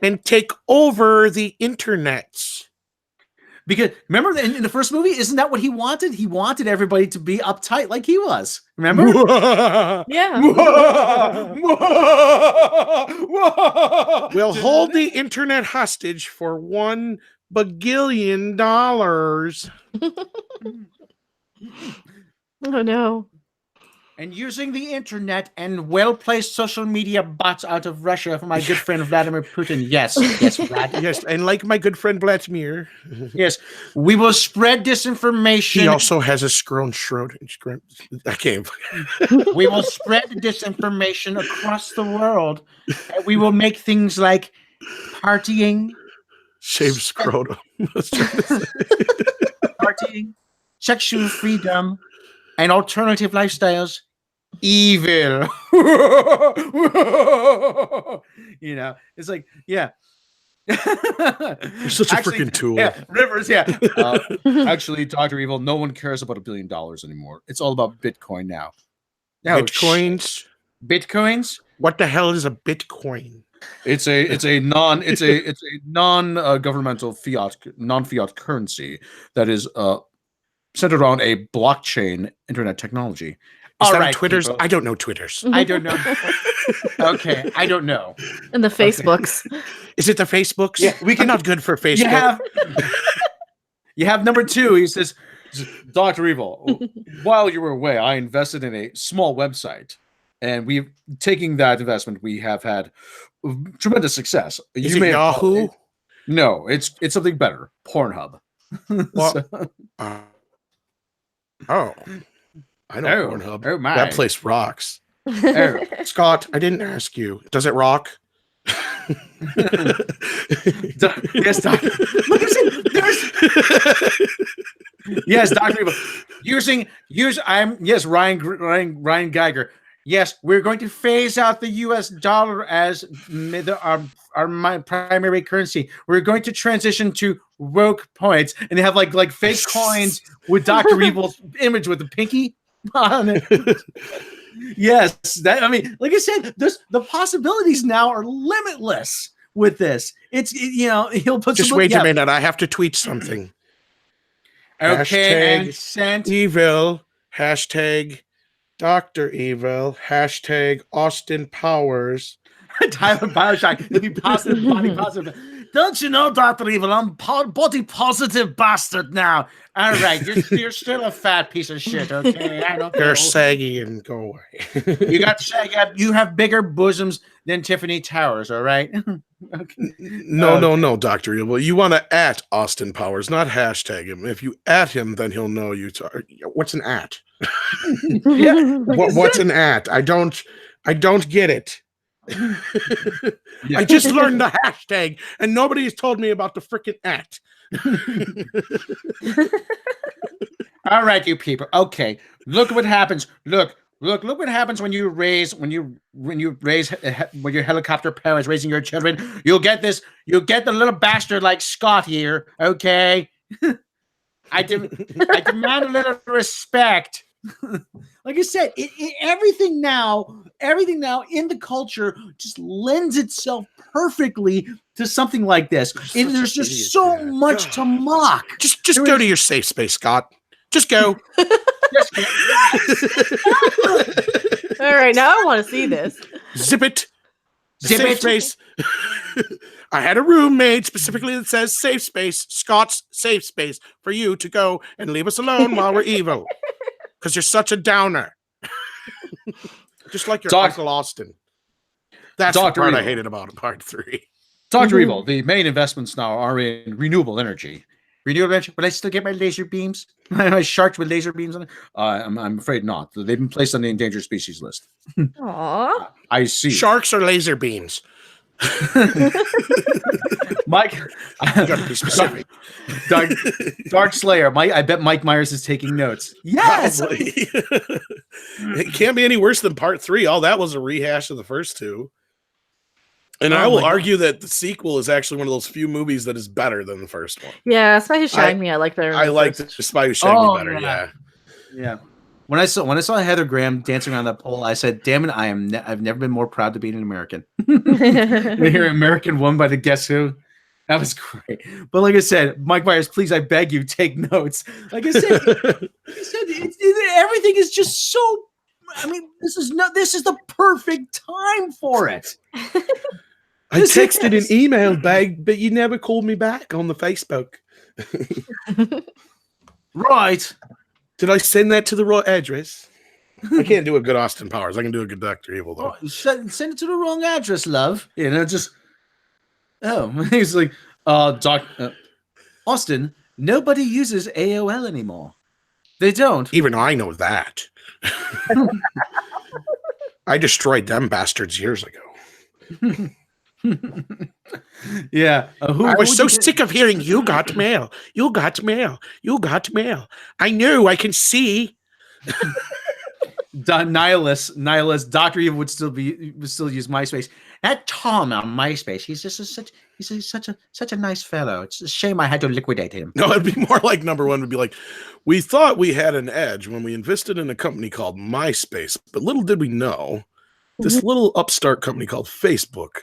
and take over the internet. Because remember in the first movie, isn't that what he wanted? He wanted everybody to be uptight like he was. Remember? Yeah. We'll hold the internet hostage for $1 bagillion. Oh no. And using the internet and well-placed social media bots out of Russia for my good friend Vladimir Putin. Yes, Vlad. Yes, and like my good friend Vladimir. Yes, we will spread disinformation. He also has a Schroeder. I can't. We will spread disinformation across the world. And we will make things like partying, shave scrotum, partying, sexual freedom, and alternative lifestyles evil. It's like, yeah. You're such a freaking tool. Yeah, Rivers, yeah. Actually, Dr. Evil, no one cares about $1 billion anymore. It's all about Bitcoin now. Bitcoins? Bitcoins? What the hell is a Bitcoin? It's a non-governmental non-fiat currency that is centered around a blockchain internet technology. Is that Twitter's? People. I don't know Twitter's. I don't know. Okay, I don't know. And the Facebooks. Okay. Is it the Facebooks? Yeah, I'm not good for Facebook. You have number 2. He says, Dr. Evil, while you were away, I invested in a small website. And we've taking that investment, we have had tremendous success. Is it Yahoo? No, it's something better. Pornhub. I know Pornhub. Oh my. That place rocks. Scott, I didn't ask you. Does it rock? Yes, Doctor. Yes, Dr. Evil. Ryan Geiger. Yes, we're going to phase out the U.S. dollar as our primary currency. We're going to transition to woke points, and they have like fake coins with Dr. Evil's image with the pinky on it. Yes, like I said, the possibilities now are limitless with this. He'll put. Just wait a minute. I have to tweet something. Okay, and sent evil hashtag. Dr. Evil, hashtag Austin Powers. Tyler Bioshock, it'll be positive, body positive. Don't you know, Dr. Evil, I'm body positive bastard now. All right, you're still a fat piece of shit, okay? I don't You're saggy and go away. You have bigger bosoms than Tiffany Towers, all right? Okay. No, Dr. Evil. You want to at Austin Powers, not hashtag him. If you at him, then he'll know you. What's an at? Yeah, what's an at? I don't get it. Yeah. I just learned the hashtag, and nobody has told me about the frickin' @. All right, you people. Okay, look what happens. Look what happens when your helicopter parents raising your children. You'll get the little bastard like Scott here. Okay, I demand a little respect. Like I said, everything now in the culture just lends itself perfectly to something like this. There's just so much to mock. Just go to your safe space, Scott. Just go. All right, now I want to see this. Zip it. Zip Safe it. space. I had a room made specifically that says safe space, Scott's safe space, for you to go and leave us alone while we're evil. Because you're such a downer. Just like your Uncle Austin. That's the part I hated about part 3. Dr. Evil, the main investments now are in renewable energy. Renewable energy? Will I still get my laser beams? My sharks with laser beams on it? I'm afraid not. They've been placed on the endangered species list. Aww. I see. Sharks or laser beams? Mike, You gotta be specific. Dark Slayer. I bet Mike Myers is taking notes. Yes. It can't be any worse than part 3. All that was a rehash of the first 2. And I will argue that the sequel is actually one of those few movies that is better than the first one. Yeah, Spy Who Shagged Me. I like better. I like the Spy Who Shagged Me better. Yeah. When I saw Heather Graham dancing on that pole, I said, "Damn it! I've never been more proud to be an American." To hear American won by the Guess Who, that was great. But like I said, Mike Myers, please, I beg you, take notes. Like I said, everything is just so. I mean, this is the perfect time for it. I texted and emailed, babe, but you never called me back on the Facebook. Right. Did I send that to the right address? I can't do a good Austin Powers. I can do a good Dr. Evil, though. Oh, send it to the wrong address, love. You know, just... Oh, he's like, Austin, nobody uses AOL anymore. They don't. Even I know that. I destroyed them bastards years ago. Yeah. I was so sick of hearing, you got mail. You got mail. You got mail. I knew. I can see. Nihilist. Dr. Evil would still use MySpace. That Tom on MySpace, he's such a nice fellow. It's a shame I had to liquidate him. No, it'd be more like number 1 would be like, we thought we had an edge when we invested in a company called MySpace, but little did we know this little upstart company called Facebook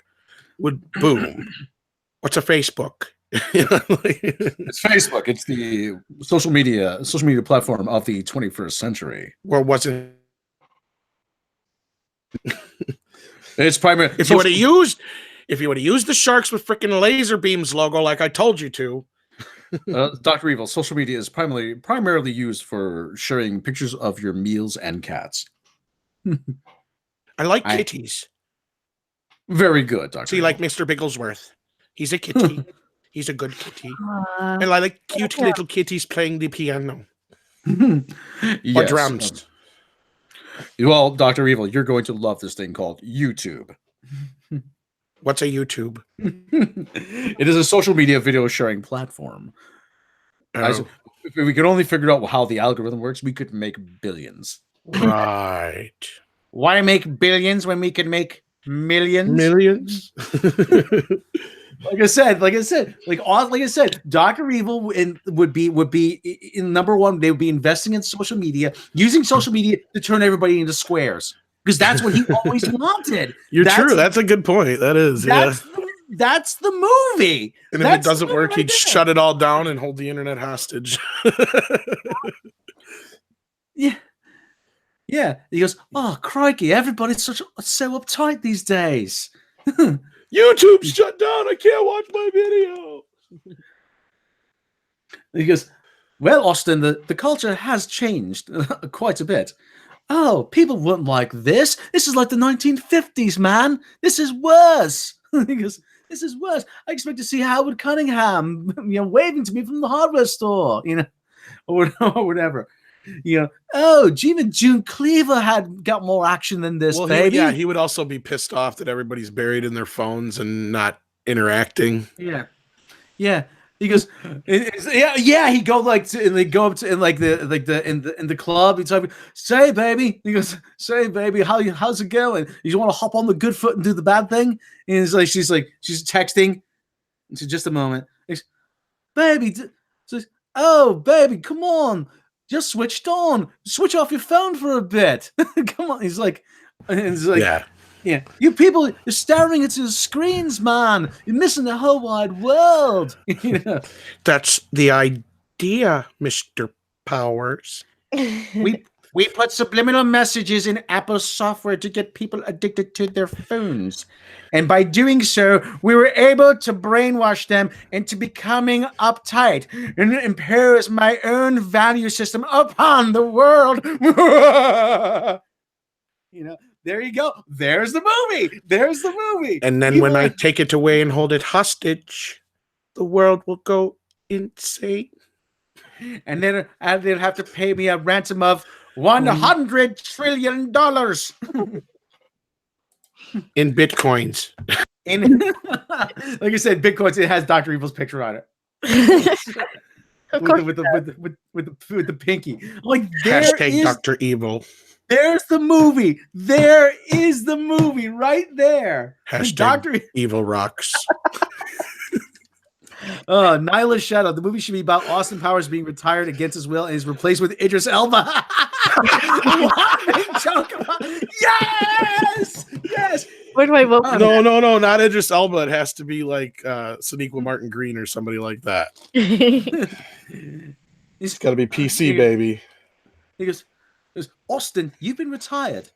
would boom. What's a Facebook? It's Facebook. It's the social media platform of the 21st century. Well, was it? It's primarily If you would have used the sharks with freaking laser beams logo like I told you to. Dr. Evil, social media is primarily used for sharing pictures of your meals and cats. I like kitties. Very good, Dr. See, Evil. like Mr. Bigglesworth. He's a kitty. He's a good kitty. And I like cute little kitties playing the piano. Yes. Or drums. Well, Dr. Evil, you're going to love this thing called YouTube. What's a YouTube? It is a social media video sharing platform. Oh. If we could only figure out how the algorithm works, we could make billions. Right. Why make billions when we can make millions? Millions? Like I said, Dr. Evil would be in number 1. They would be investing in social media, using social media to turn everybody into squares, because that's what he always wanted. That's true. That's a good point. That is. That's the movie. And if it doesn't work, he'd shut it all down and hold the internet hostage. Yeah. Yeah. He goes, "Oh, crikey, everybody's so uptight these days." YouTube's shut down. I can't watch my video. He goes, "Well, Austin, the culture has changed quite a bit. Oh, people wouldn't like this. This is like the 1950s, man. This is worse." He goes, "This is worse. I expect to see Howard Cunningham, waving to me from the hardware store, or whatever." Oh, even June Cleaver got more action than this, baby. He would also be pissed off that everybody's buried in their phones and not interacting. Yeah. He goes, yeah. He go like to, and they go up to in the club. He's like, say baby. He goes, say baby, how's it going? You want to hop on the good foot and do the bad thing? And she's texting. And so just a moment. He's, baby, oh baby, come on, just switched on. Switch off your phone for a bit. Come on. He's like, yeah. Yeah, you people are staring into the screens, man. You're missing the whole wide world. That's the idea, Mr. Powers. We put subliminal messages in Apple software to get people addicted to their phones. And by doing so, we were able to brainwash them into becoming uptight. And it impairs my own value system upon the world. There you go. There's the movie. And then when I take it away and hold it hostage, the world will go insane. And then they'll have to pay me a ransom of $100 trillion. In bitcoins. Like I said, bitcoins, it has Dr. Evil's picture on it. with the pinky. Like, hashtag Dr. Evil. There's the movie. There is the movie right there. Hashtag Dr. Evil rocks. Nyla Shadow. The movie should be about Austin Powers being retired against his will and is replaced with Idris Elba. Yes. Wait. What? No, not Idris Elba. It has to be like Sonequa Martin Green or somebody like that. It's got to be PC, baby. He goes, Austin, you've been retired.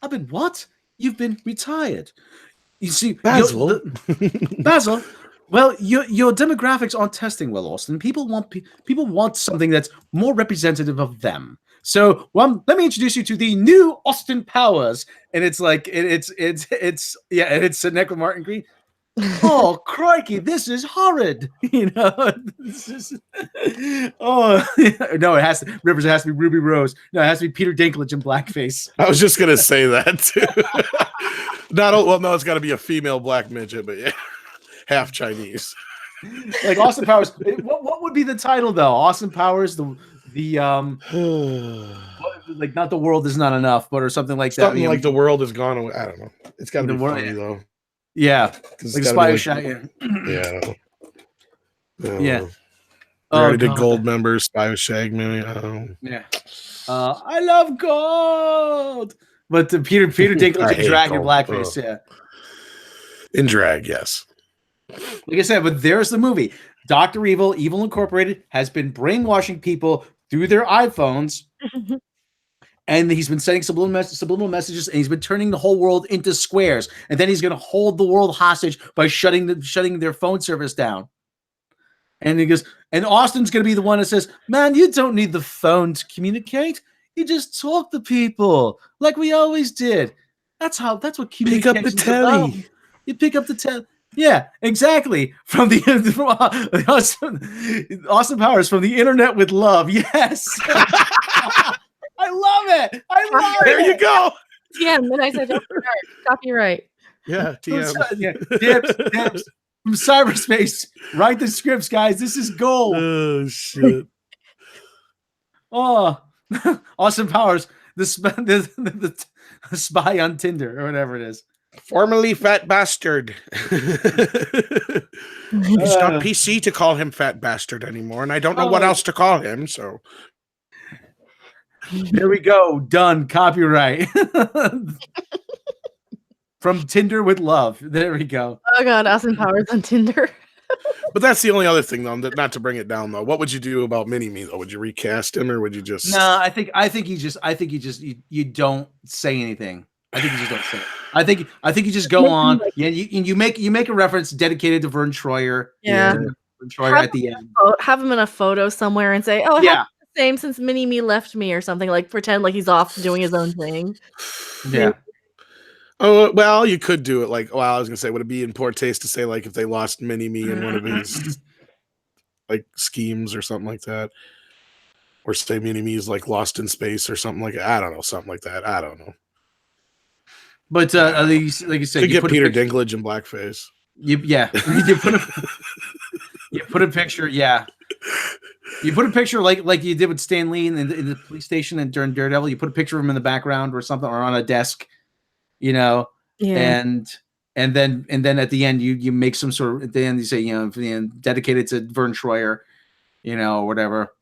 I've been what? You've been retired. You see, Basil. Basil. Well, your demographics aren't testing well, Austin. People want something that's more representative of them. So, let me introduce you to the new Austin Powers, and it's like it's Sonequa Martin Green. Oh, crikey, this is horrid. This is, no, it has to be Ruby Rose. No, it has to be Peter Dinklage in blackface. I was just gonna say that too. It's got to be a female black midget, but yeah, half Chinese. Like Austin Powers. What would be the title though? Austin Powers, the like not the world is not enough, but or something like that. Something like the world is gone away. I don't know. It's got to be funny though. Yeah, like Spy Shot. Yeah. Yeah. We already did Gold members, Spy with Shagman. Yeah. I love Gold. But the Peter Dinklage in drag and blackface, yeah. In drag, yes. Like I said, but there's the movie. Dr. Evil, Evil Incorporated, has been brainwashing people through their iPhones. And he's been sending subliminal messages, and he's been turning the whole world into squares. And then he's going to hold the world hostage by shutting their phone service down. And he goes, and Austin's going to be the one that says, "Man, you don't need the phone to communicate. You just talk to people like we always did. That's what communication. Pick up the telly. You pick up the telly." Yeah, exactly. From Austin Powers from the internet with love. Yes. I love it. There you go. Yeah, and then I said copyright. Yeah, TM. Dibs from cyberspace. Write the scripts, guys. This is gold. Oh shit. Oh, Austin Powers, the spy on Tinder or whatever it is. Formerly fat bastard. It's not PC to call him fat bastard anymore, and I don't know what else to call him. So. There we go. Done. Copyright. From Tinder with love. There we go. Oh god, Austin Powers on Tinder. But that's the only other thing, though. Not to bring it down, though. What would you do about Mini-Me, though? Would you recast him, or would you just? No, I think you don't say anything. I think you just don't say it. I think you just go on. Yeah, you make a reference dedicated to Vern Troyer. Yeah. Vern Troyer at the end. Have him in a photo somewhere and say, "Oh, yeah." Same since Mini-Me left me or something, like pretend like he's off doing his own thing. Yeah. Oh, well, you could do it like, I was going to say, would it be in poor taste to say like if they lost Mini-Me in one of his like schemes or something like that? Or say Mini-Me is like Lost in Space or something like that. I don't know, something like that. I don't know. But like you said, Could you get put Peter a picture, Dinklage in blackface. you put a picture, yeah. You put a picture like you did with Stan Lee in the police station and during Daredevil. You put a picture of him in the background or something, or on a desk, Yeah. and then at the end you make some sort of, at the end you say dedicated to Vern Troyer, or whatever.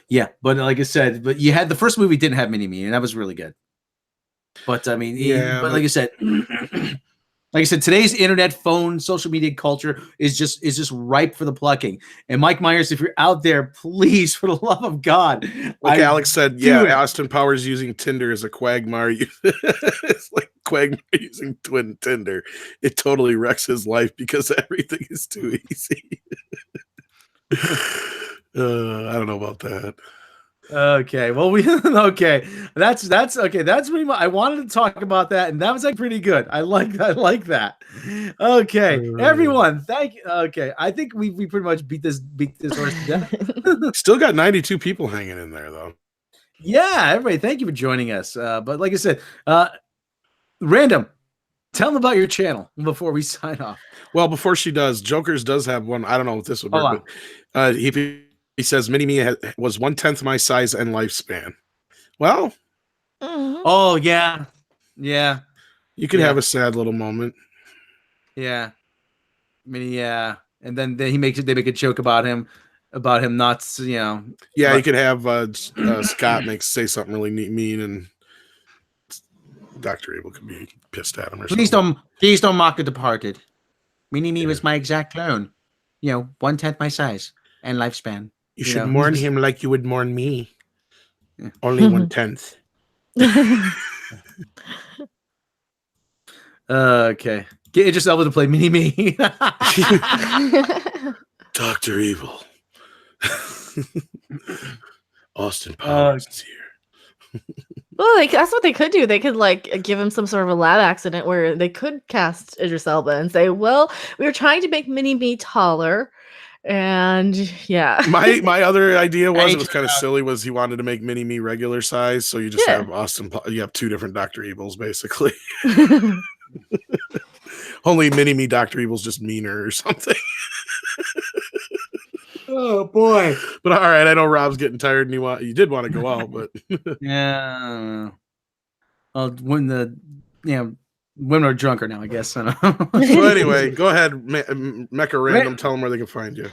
Yeah, but like I said, but you had the first movie didn't have Mini-Me, and that was really good. But I mean, but like I said. Like I said, today's internet, phone, social media culture is just ripe for the plucking. And Mike Myers, if you're out there, please, for the love of God, like Alex said, it. Austin Powers using Tinder as a Quagmire. It's like Quagmire using twin Tinder. It totally wrecks his life because everything is too easy. I don't know about that. Okay, well, that's okay. That's pretty much. I wanted to talk about that, and that was like pretty good. I like that. Okay, everyone, thank you. Okay, I think we pretty much beat this horse to death. Still got 92 people hanging in there though. Yeah, everybody, thank you for joining us. But like I said, Random, tell them about your channel before we sign off. Well, before she does, Jokers does have one. I don't know if this would work, but he says Mini-Me was 1/10 my size and lifespan. Well, oh yeah. You could have a sad little moment. Yeah, and then they make a joke about him not, Yeah, you could have Scott say something really mean, and Dr. Abel could be pissed at him or something. Please don't mock the departed. Mini-Me was my exact clone. 1/10 my size and lifespan. You should mourn him like you would mourn me. Yeah. Only 1/10. Okay. Get yourself to play Mini-Me. Dr. Evil. Austin Powers is here. Well, that's what they could do. They could give him some sort of a lab accident where they could cast Idris Elba and say, "Well, we were trying to make Mini-Me taller." And yeah, my other idea was kind of silly. Was he wanted to make Mini-Me regular size, so you just have you have two different Dr. Evils basically. Only Mini-Me Dr. Evil's just meaner or something. Oh boy! But all right, I know Rob's getting tired, and you did want to go out, but yeah. Well, when women are drunker now, I guess. So anyway, go ahead, Mecha Random. Tell them where they can find you.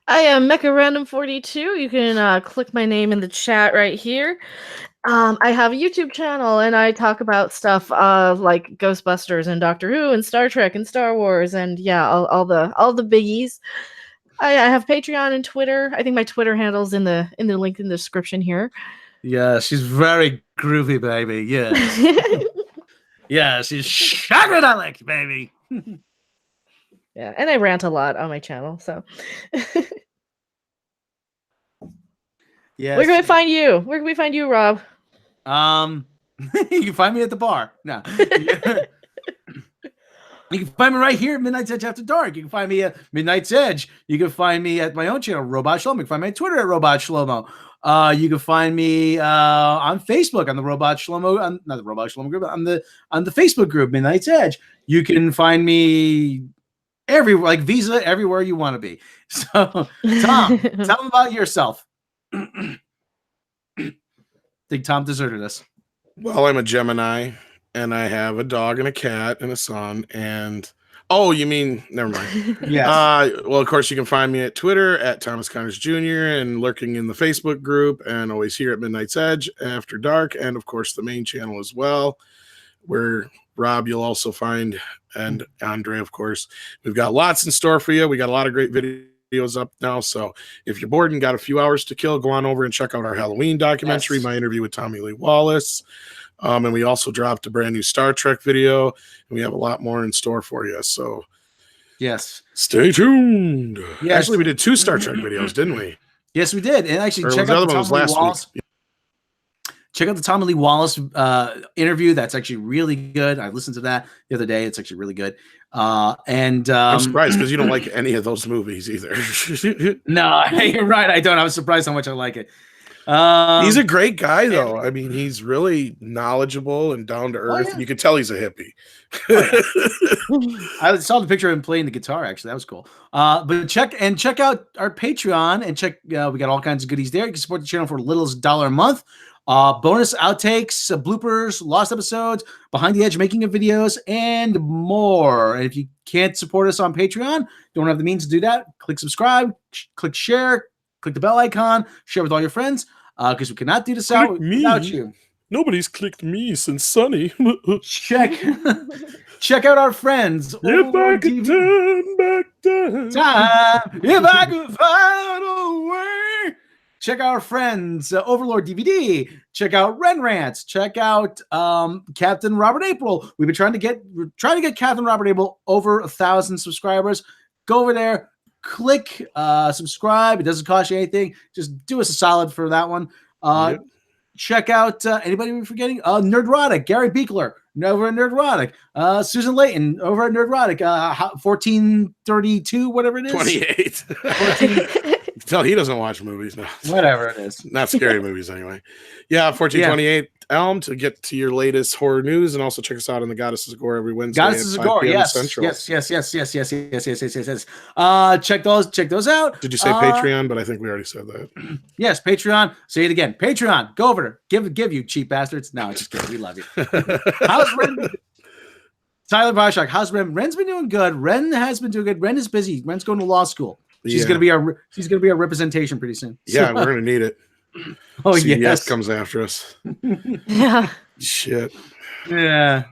I am Mecha Random 42. You can click my name in the chat right here. I have a YouTube channel, and I talk about stuff like Ghostbusters and Doctor Who and Star Trek and Star Wars, and all the biggies. I have Patreon and Twitter. I think my Twitter handle's in the link in the description here. Yeah, she's very groovy, baby. Yeah. Yeah, she's shagradelic, baby. Yeah, and I rant a lot on my channel, so. Yeah. Where can we find you? Where can we find you, Rob? You can find me at the bar. No. You can find me right here at Midnight's Edge After Dark. You can find me at Midnight's Edge. You can find me at my own channel, Robot Shlomo. You can find me on Twitter at Robot Shlomo. You can find me on Facebook on the Robot Shlomo, not the Robot Shlomo group, on the Facebook group, Midnight's Edge. You can find me everywhere, like Visa, everywhere you want to be. So, Tom, tell them about yourself. Think Tom deserted us. Well, I'm a Gemini, and I have a dog and a cat and a son. And you mean never mind. Yes. Well, of course, you can find me at Twitter at Thomas Connors Jr. and lurking in the Facebook group, and always here at Midnight's Edge After Dark, and of course the main channel as well, where Rob you'll also find, and Andre, of course. We've got lots in store for you. We got a lot of great videos up now, so if you're bored and got a few hours to kill, go on over and check out our Halloween documentary, my interview with Tommy Lee Wallace. And we also dropped a brand new Star Trek video, and we have a lot more in store for you. So, yes, stay tuned. Yes. Actually, we did 2 Star Trek videos, didn't we? Yes, we did. And actually, check out the Tommy Lee Wallace. Check out the Tommy Lee Wallace interview. That's actually really good. I listened to that the other day. It's actually really good. And I'm surprised because you don't like any of those movies either. No, you're right. I don't. I was surprised how much I like it. He's a great guy, though. I mean, he's really knowledgeable and down to earth. yeah. You could tell he's a hippie. I saw the picture of him playing the guitar. Actually, that was cool. But check out our Patreon and check. We got all kinds of goodies there. You can support the channel for little as $1 a month. Bonus outtakes, bloopers, lost episodes, behind the edge making of videos, and more. And if you can't support us on Patreon, don't have the means to do that, click subscribe, click share, click the bell icon, share with all your friends, because we cannot do this without you. Nobody's clicked me since Sunny. Check out our friends. If I could turn back time, if I could find a way. Check out our friends, Overlord DVD. Check out Ren Rants. Check out Captain Robert April. We're trying to get Captain Robert April over 1,000 subscribers. Go over there, click subscribe. It doesn't cost you anything. Just do us a solid for that one. Yep. Check out anybody we're forgetting. Nerdrotic, Gary Beekler over at Nerdrotic. Susan Layton over at Nerdrotic. 1432, whatever it is. 28. 14. Tell he doesn't watch movies now. Whatever it is. Not scary movies anyway. Yeah, 1428 Elm to get to your latest horror news, and also check us out on the Goddesses of Gore every Wednesday. Goddesses of Gore, yes. Check those out. Did you say Patreon? But I think we already said that. Yes, Patreon. Say it again. Patreon. Go over there. Give you cheap bastards. No, just kidding. We love you. How's Ren? Tyler Bioshock. How's Ren? Ren's been doing good. Ren has been doing good. Ren is busy. Ren's going to law school. She's gonna be our representation pretty soon. Yeah, we're gonna need it. Oh CBS yes, comes after us. Yeah. Shit. Yeah.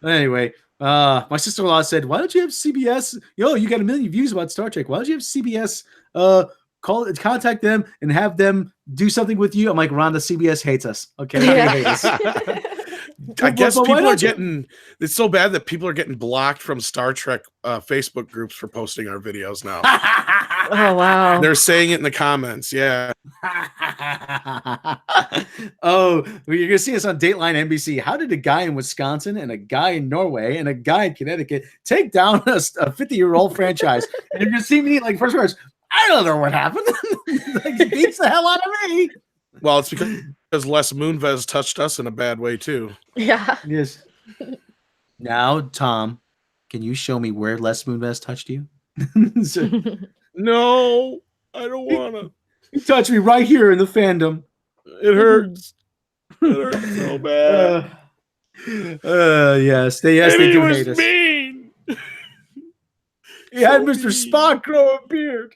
Anyway, my sister-in-law said, "Why don't you have CBS? Yo, you got 1 million views about Star Trek. Why don't you have CBS? Contact them and have them do something with you." I'm like, Rhonda, CBS hates us. Okay, Yeah. they hate us. I guess But why people are don't you- getting. It's so bad that people are getting blocked from Star Trek Facebook groups for posting our videos now. Oh wow. They're saying it in the comments. Yeah. Oh, you're gonna see us on Dateline NBC. How did a guy in Wisconsin and a guy in Norway and a guy in Connecticut take down a 50-year-old franchise? And you're gonna see me like first words. I don't know what happened. Like, it beats the hell out of me. Well, it's because Les Moonves touched us in a bad way too. Yeah. Yes. Now, Tom, can you show me where Les Moonves touched you? So, No, I don't wanna. he touched me right here in the fandom. It hurts. It hurts so bad. Yes, they And do he was hate us. mean. He had so Mr. mean. Spock grow a beard.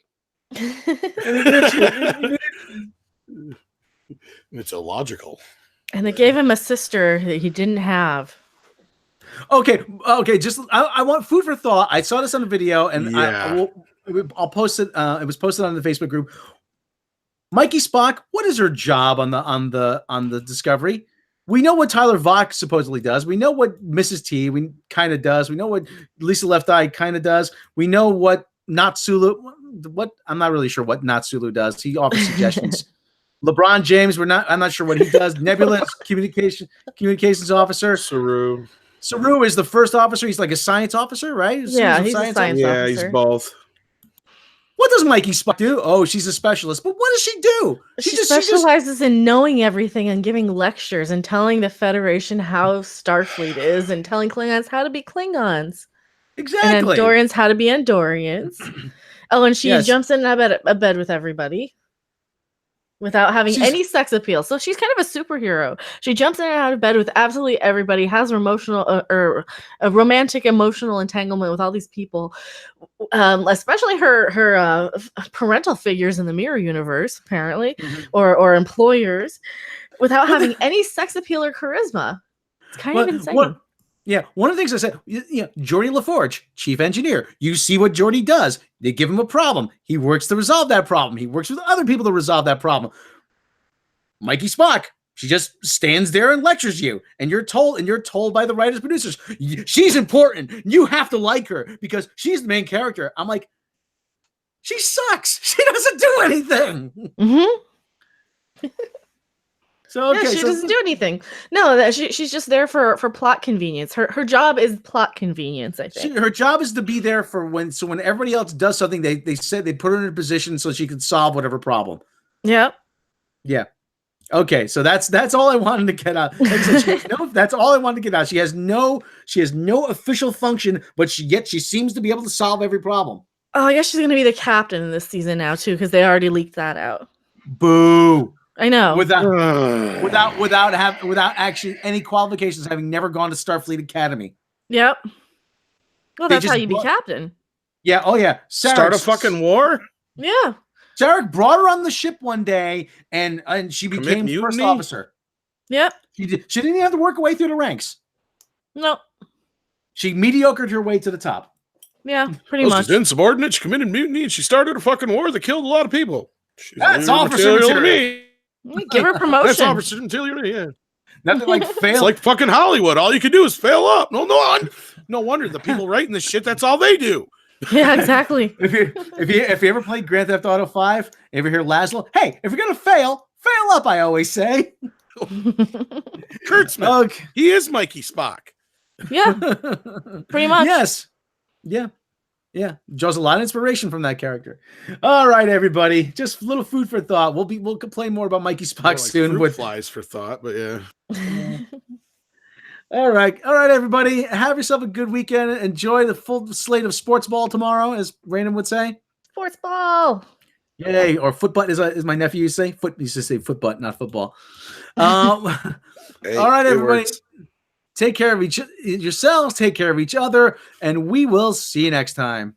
It's illogical. And they gave him a sister that he didn't have. Okay. Just I want food for thought. I saw this on a video, and Yeah. I'll post it. It was posted on the Facebook group. Mikey Spock, what is her job on the Discovery? We know what Tyler Vach supposedly does. We know what Mrs. T kind of does. We know what Lisa Left Eye kind of does. We know what Natsulu. What I'm not really sure what Natsulu does. He offers suggestions. LeBron James, I'm not sure what he does. Nebula communications officer. Saru is the first officer. He's like a science officer, right? Yeah, he's a science Yeah, he's officer. both. What does Mikey Spock do? Oh, she's a specialist. But what does she do? She specializes in knowing everything and giving lectures and telling the Federation how Starfleet is and telling Klingons how to be Klingons. Exactly. And Andorians how to be Andorians. Oh, and she Yes. jumps in a bed with everybody without having any sex appeal. So she's kind of a superhero. She jumps in and out of bed with absolutely everybody, has emotional or a romantic emotional entanglement with all these people, especially her parental figures in the mirror universe, apparently, or employers, without having any sex appeal or charisma. It's kind of insane. One of the things I said, Geordi LaForge, chief engineer. You see what Geordi does. They give him a problem. He works to resolve that problem. He works with other people to resolve that problem. Mikey Spock, she just stands there and lectures you, and you're told by the writers, producers, she's important. You have to like her because she's the main character. I'm like, she sucks. She doesn't do anything. Mm-hmm. So okay, she doesn't do anything. No, she's just there for plot convenience. Her job is plot convenience. I think her job is to be there for when everybody else does something, they said they put her in a position so she can solve whatever problem. Yep. Yeah. Okay, so that's all I wanted to get out. Like I said, that's all I wanted to get out. She has no official function, but yet she seems to be able to solve every problem. Oh, I guess she's gonna be the captain in this season now too, because they already leaked that out. Boo! I know. Without actually any qualifications, having never gone to Starfleet Academy. Yep. Well, They that's how just you be captain. Yeah. Oh yeah. Start a fucking war. Yeah. Sarek brought her on the ship one day, and she became first officer. Yep. She didn't even have to work her way through the ranks. Nope. She mediocred her way to the top. Yeah, pretty much. She's insubordinate. She committed mutiny, and she started a fucking war that killed a lot of people. That's officer material. Give her promotion. That's officer material. Yeah. Nothing like fail. It's like fucking Hollywood. All you can do is fail up. No wonder the people writing this shit. That's all they do. Yeah, exactly. If you ever played Grand Theft Auto 5, ever hear Laszlo? Hey, if you're gonna fail up. I always say. Kurtzman. Okay. He is Mikey Spock. Yeah, pretty much. Yes. Yeah. Draws a lot of inspiration from that character. All right, everybody. Just a little food for thought. We'll complain more about Mikey Spock soon. Fruit flies for thought, but yeah. All right, everybody. Have yourself a good weekend. Enjoy the full slate of sports ball tomorrow, as Brandon would say. Sports ball. Yay! Or footbutt, is my nephew used to say. He used to say footbutt, not football. Hey, all right, everybody. Take care of yourselves. Take care of each other, and we will see you next time.